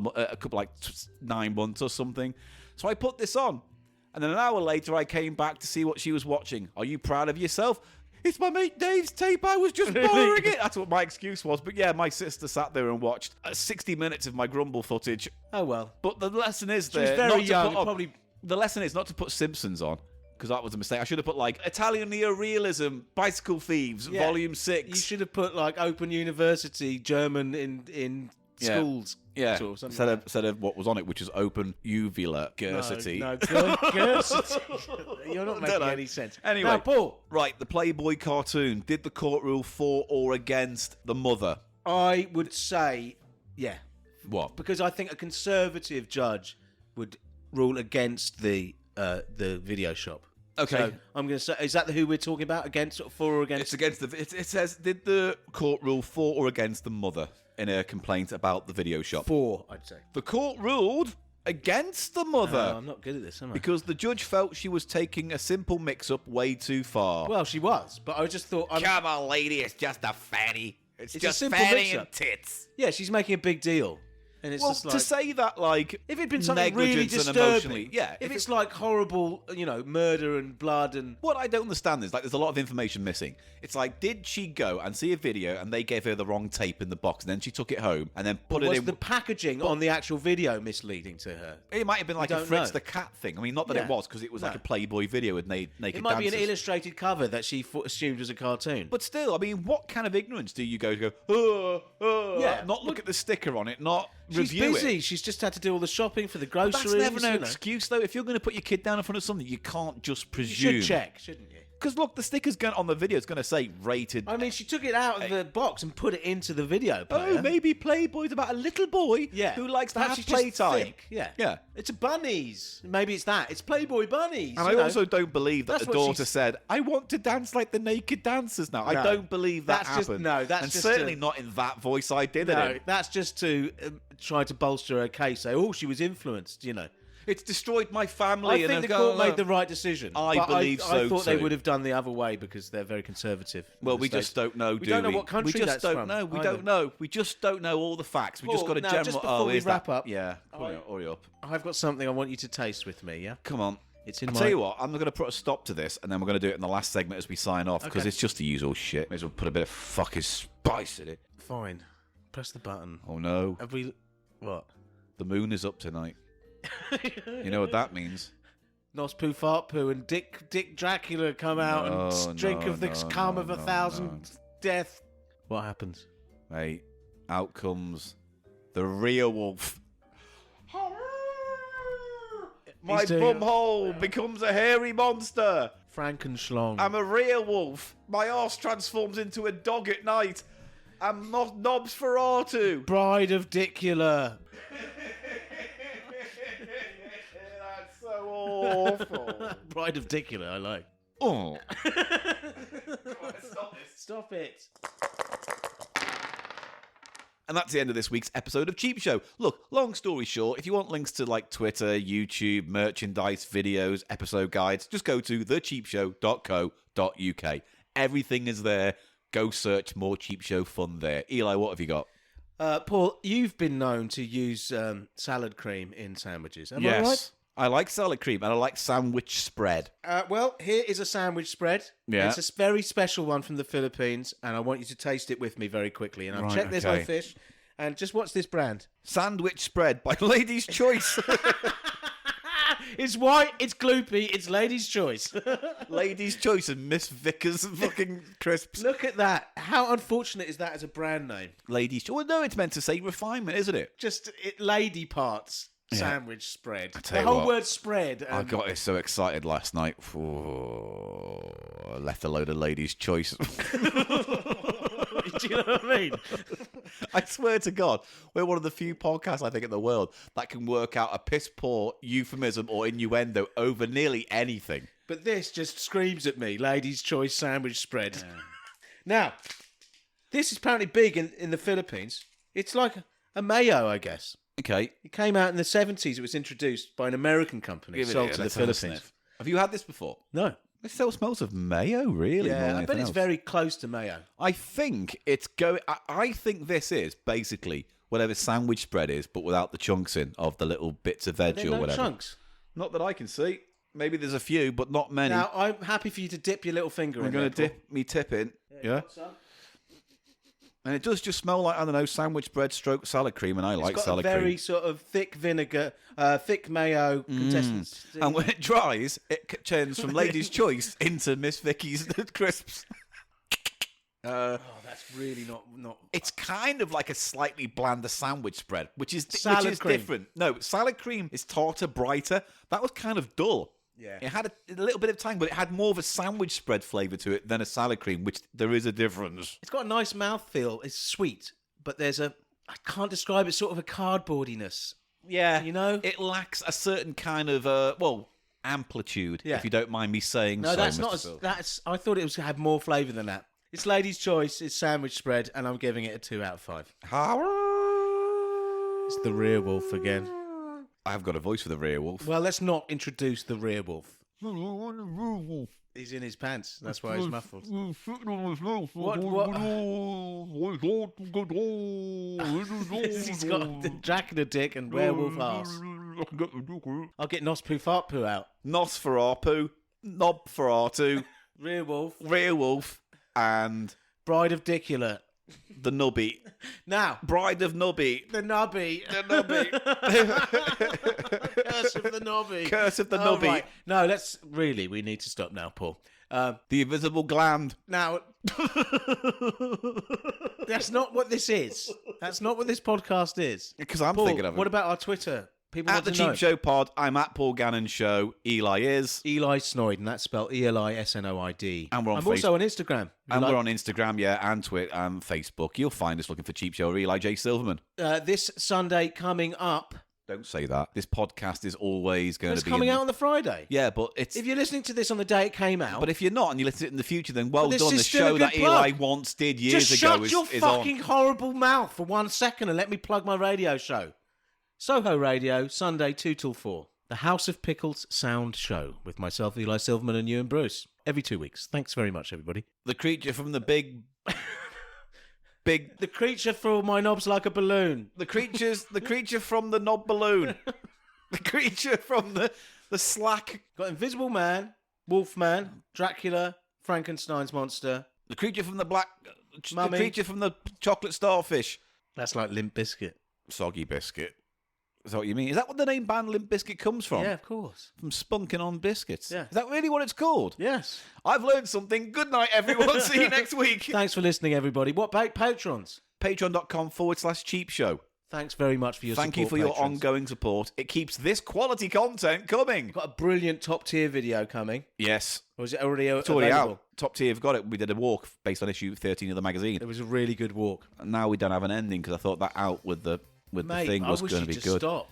like 9 months or something. So I put this on, and then an hour later I came back to see what she was watching. Are you proud of yourself? It's my mate Dave's tape. I was just borrowing it. That's what my excuse was. But yeah, my sister sat there and watched 60 minutes of my grumble footage. Oh well. But the lesson is She was there. very not to young, put on- probably- The lesson is not to put Simpsons on. Because that was a mistake. I should have put like Italian neorealism, Bicycle Thieves, Yeah. Volume 6. You should have put like Open University German in Yeah. schools. Yeah, Or something instead, like of, instead of what was on it, which is Open Uvula that. Gersity. No, Gersity. You're not making know. any sense. Anyway. Now, Paul, Right, the Playboy cartoon. Did the court rule for or against the mother? I would say, yeah, What? because I think a conservative judge would rule against the video shop. Okay. So I'm going to say, is that who we're talking about? Against, for or against? It's against the. It says, did the court rule for or against the mother in a complaint about the video shop? For, I'd say. The court ruled against the mother. I'm not good at this, am I? Because the judge felt she was taking a simple mix-up way too far. Well, she was, but I just thought... Come on, lady, it's just a fatty. It's a just simple fatty mix-up. and tits. Yeah, she's making a big deal. And it's well, just like... to say that, like, if it'd been something really negligence and disturbing, emotionally, yeah. if it's like horrible, murder and blood and... What I don't understand is, like, there's a lot of information missing. It's like, did she go and see a video and they gave her the wrong tape in the box and then she took it home and then put it was in... the packaging on the actual video misleading to her? It might have been like a don't Fritz know. the Cat thing. I mean, not that it Yeah. was, because it was like No. a Playboy video with naked It might be an dancers. illustrated cover that she assumed was a cartoon. But still, I mean, what kind of ignorance do you go, Yeah, not look at the sticker on it, not she's review busy. it? She's just had to do all the shopping for the groceries. That's never no you know. excuse, though. If you're going to put your kid down in front of something, you can't just You presume. should check, shouldn't you? Because look, the sticker's going on the video. It's going to say rated. I mean, she took it out of the box and put it into the video player. Oh, maybe Playboy's about a little boy who likes to Perhaps have she's just playtime. thick. Yeah. Yeah. It's a bunnies. Maybe it's that. It's Playboy bunnies. And you I know. also don't believe that That's the what daughter she's- said, I want to dance like the naked dancers now. I No. don't believe that That's just- happened. no, that's and just certainly a- not in that voice I did it No, in. that's just to try to bolster her case. Say, oh, she was influenced, It's destroyed my family. I and think I've the gone, court made "Look." the right decision. I But believe I so thought they too. would have done the other way because they're very conservative. Well, in the we just States. don't know, We don't know what country We just that's don't from know. We either. don't know. We just don't know all the facts. We just Paul, got a now, general... just before we here's wrap that. up, Yeah, hurry up. I've got something I want you to taste with me, yeah? Come on. It's in I'll my... tell you what, I'm going to put a stop to this, and then we're going to do it in the last segment as we sign off, because Okay. it's just the usual shit. May as well put a bit of fucking spice in it. Fine. Press the button. Oh, no. Have we... What? The moon is up tonight. You know what that means? Nospu Fart Poo and Dick Dracula come out No, and drink no, of the no, calm no, of a no, thousand death. What happens? Hey, out comes the real wolf. My He's doing- bumhole becomes a hairy monster. Frankenschlong. I'm a real wolf. My arse transforms into a dog at night. I'm not knobs for R2. Bride of Dicula. That's so awful. Bride of Dicula, I like. Oh. Stop it. And that's the end of this week's episode of Cheap Show. Look, long story short, if you want links to like Twitter, YouTube, merchandise, videos, episode guides, just go to thecheapshow.co.uk. Everything is there. Go search more Cheap Show fun there. Eli, what have you got? Paul, you've been known to use salad cream in sandwiches. Am I right? I like salad cream and I like sandwich spread. Well, here is a sandwich spread. Yeah. It's a very special one from the Philippines, and I want you to taste it with me very quickly. And I've Right, checked this okay. on Fish, and just watch this brand. Sandwich spread by Lady's Choice. It's white, it's gloopy, it's Lady's Choice. Lady's Choice and Miss Vickers fucking crisps. Look at that. How unfortunate is that as a brand name? Ladies' Choice. Well, no, it's meant to say refinement, isn't it? Just lady parts. Yeah. Sandwich spread. tell The you whole what, word spread. I got it so excited last night. Oh, I left a load of Ladies' Choice. Do you know what I mean? I swear to God, we're one of the few podcasts, I think, in the world that can work out a piss poor euphemism or innuendo over nearly anything. But this just screams at me. Lady's Choice sandwich spread. Now, this is apparently big in the Philippines. It's like a mayo, I guess. Okay. It came out in the 70s. It was introduced by an American company. Give it Sold here, to the let's have a Philippines. sniff. Have you had this before? No. It still smells of mayo, really. more Yeah, than I bet anything it's else. very close to mayo. I think it's going. I think this is basically whatever sandwich spread is, but without the chunks in of the little bits of veg They're or no whatever. chunks. Not that I can see. Maybe there's a few, but not many. Now, I'm happy for you to dip your little finger I'm in going there, to dip me tip in. Yeah. Paul. And it does just smell like, I don't know, sandwich bread stroke salad cream, and I like It's got salad a very cream. sort of thick vinegar, thick mayo contestants. And when it dries, it turns from Lady's Choice into Miss Vickie's crisps. Oh, that's really not. It's kind of like a slightly blander sandwich spread, which is Salad cream. different. No, salad cream is tartar, brighter. That was kind of dull. Yeah. It had a little bit of tang, but it had more of a sandwich spread flavour to it than a salad cream, which there is a difference. It's got a nice mouthfeel. It's sweet, but there's I can't describe it, sort of a cardboardiness. Yeah. You know? It lacks a certain kind of, amplitude, Yeah. if you don't mind me saying No, so, that's Mr. not. Phil. I thought it had more flavour than that. It's Lady's Choice. It's sandwich spread, and I'm giving it a 2 out of 5. It's the rear wolf again. I've got a voice for the rear wolf. Well, let's not introduce the rear wolf. He's in his pants. That's why he's muffled. He's got the Jack and a dick and werewolf arse. I'll get Nospu Fartpoo out. Nos for Arpoo, Knob for R2, Rear wolf. rear wolf, and Bride of Dicula. the Nubby. Now, Bride of Nubby. the Nubby. The Nubby. Curse of the Nubby. Curse of the Oh, Nubby. right. No, we need to stop now, Paul. The invisible gland. Now, that's not what this is. That's not what this podcast is. Because I'm Paul, thinking of it. what about our Twitter? People At want the to Cheap know. Show Pod, I'm at Paul Gannon Show. Eli is. Eli Snoid, that's spelled Elisnoid. And we're on I'm also on Instagram. And we're on Instagram, and Twitter, and Facebook. You'll find us looking for Cheap Show or Eli J. Silverman. This Sunday coming up. Don't say that. This podcast is always going It's to be coming out on the Friday. Yeah, but it's. If you're listening to this on the day it came out. But if you're not and you listen to it in the future, then well But this done. is The still a show good that plug. Eli once did years just ago shut is, your is fucking on. horrible mouth for 1 second and let me plug my radio show. Soho Radio, Sunday 2 till 4. The House of Pickles Sound Show with myself, Eli Silverman, and you and Bruce. Every 2 weeks. Thanks very much, everybody. The creature from the big. The creature for my knobs like a balloon. The creature from the knob balloon. The creature from the slack. Got Invisible Man, Wolfman, Dracula, Frankenstein's monster. The creature from the black. Mummy. The creature from the chocolate starfish. That's like Limp Bizkit. Soggy Biscuit. Is that what you mean? Is that what the name band Limp Bizkit comes from? Yeah, of course. From Spunkin' on Biscuits? Yeah. Is that really what it's called? Yes. I've learned something. Good night, everyone. See you next week. Thanks for listening, everybody. What about patrons? Patreon.com/cheap show. Thanhanks very much for your support. Thank you for your patrons. ongoing support. It keeps this quality content coming. Got a brilliant top tier video coming. Yes. Or is it already It's already available? out. Top tier have got it. We did a walk based on issue 13 of the magazine. It was a really good walk. And now we don't have an ending because I thought that out with the Mate, thing was I wish going to you'd be just good. stop.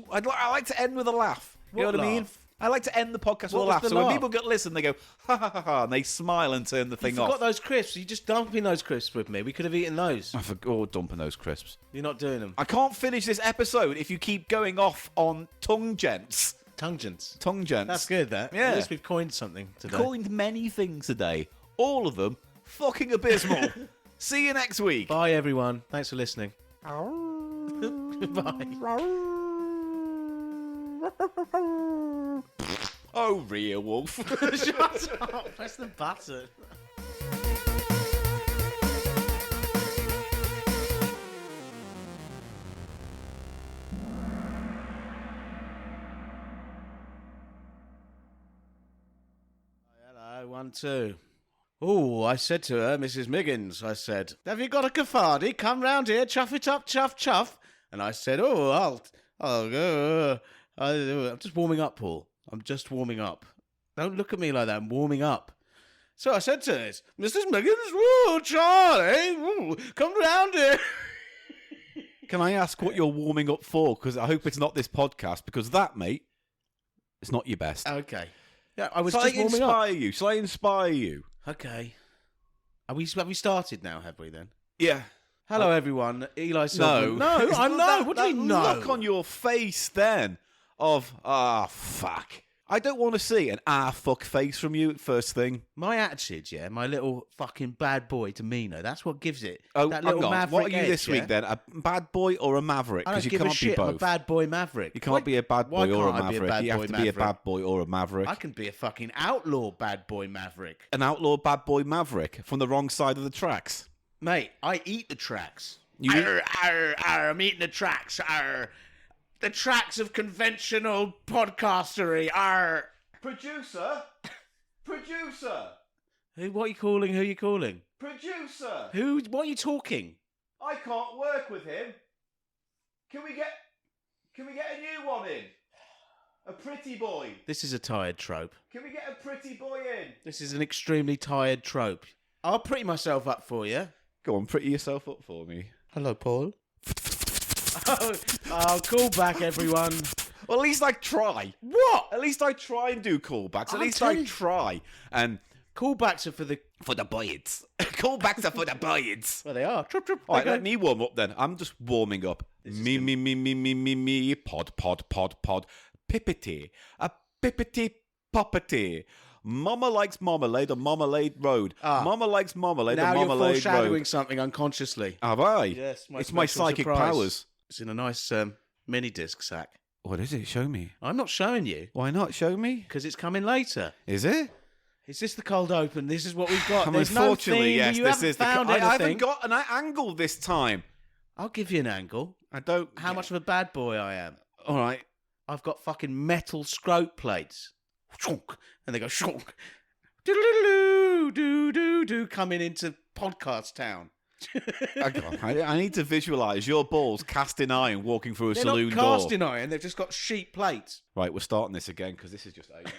I like to end with a laugh. You What know what I mean? laugh? I like to end the podcast with a What was laugh. the So when laugh? people get listen, they go ha ha ha ha, and they smile and turn the You thing forgot off. those crisps. You just dumping those crisps with me. We could have eaten those. I forgot dumping those crisps. You're not doing them. I can't finish this episode if you keep going off on tongue gents. Tungents. Tongue gents. That's good, that. Yeah. At least we've coined something today. Coined many things today. All of them fucking abysmal. See you next week. Bye, everyone. Thanks for listening. Bye. Oh, real wolf. Shut up. Press the button. Hello, 1, 2. Oh, I said to her, Mrs. Miggins, I said, have you got a caffardi? Come round here, chuff it up, chuff, chuff. And I said, I'll go. I'm just warming up, Paul. I'm just warming up. Don't look at me like that. I'm warming up. So I said to her, Mrs. Miggins, woo, Charlie, woo, come round here. Can I ask what you're warming up for? Because I hope it's not this podcast. Because that, mate, it's not your best. Okay. Yeah, I was Shall just I warming up. inspire you? Shall I inspire you? Okay. Have we started now, have we then? Yeah. Hello, everyone. Eli Silverman. No, It's I'm no. What do you that know? look on your face then of, fuck. I don't want to see an fuck face from you first thing. My attitude, yeah, my little fucking bad boy demeanour, that's what gives it. Oh, that hang little on. maverick What are you edge, this week yeah? then? A bad boy or a maverick? I don't Because you give can't a shit. be I'm a both. bad boy maverick. You can't be a bad Why boy or a can't I be a maverick. bad You have boy to be a maverick? bad boy or a maverick. I can be a fucking outlaw bad boy maverick. An outlaw bad boy maverick from the wrong side of the tracks. Mate, I eat the tracks. You eat- I'm eating the tracks. Arr. The tracks of conventional podcastery. Arr. Producer? Producer? What are you calling? Who are you calling? Producer? What are you talking? I can't work with him. Can we get a new one in? A pretty boy. This is a tired trope. Can we get a pretty boy in? This is an extremely tired trope. I'll pretty myself up for you. Go on, pretty yourself up for me. Hello, Paul. Call back, everyone. Well, at least I try. What? At least I try and do callbacks. At I'll least tell I you- try. And Callbacks are for the For the boys. Callbacks are for the boys. Well, they are. Trip, trip. All right, Okay. let me warm up then. I'm just warming up. Me. Pod. Pippity. A pippity poppity. Mama likes marmalade on Marmalade Road. Mama likes marmalade Now on you're Marmalade foreshadowing Road. something unconsciously. Have I? Yes, It's my special psychic surprise. powers. It's in a nice mini disc sack. What is it? Show me. I'm not showing you Why not? Show me. because it's coming later. Is it? Is this the cold open? This is what we've got. There's no Unfortunately, theme. yes, You this haven't is found the. I anything. haven't got an angle this time. I'll give you an angle. I don't. How much of a bad boy I am. All right. I've got fucking metal scrote plates. Shonk. And they go shonk. Do coming into podcast town. I need to visualize your balls casting iron walking through a They're saloon not door. casting iron, they've just got sheet plates. Right, we're starting this again because this is just aimless.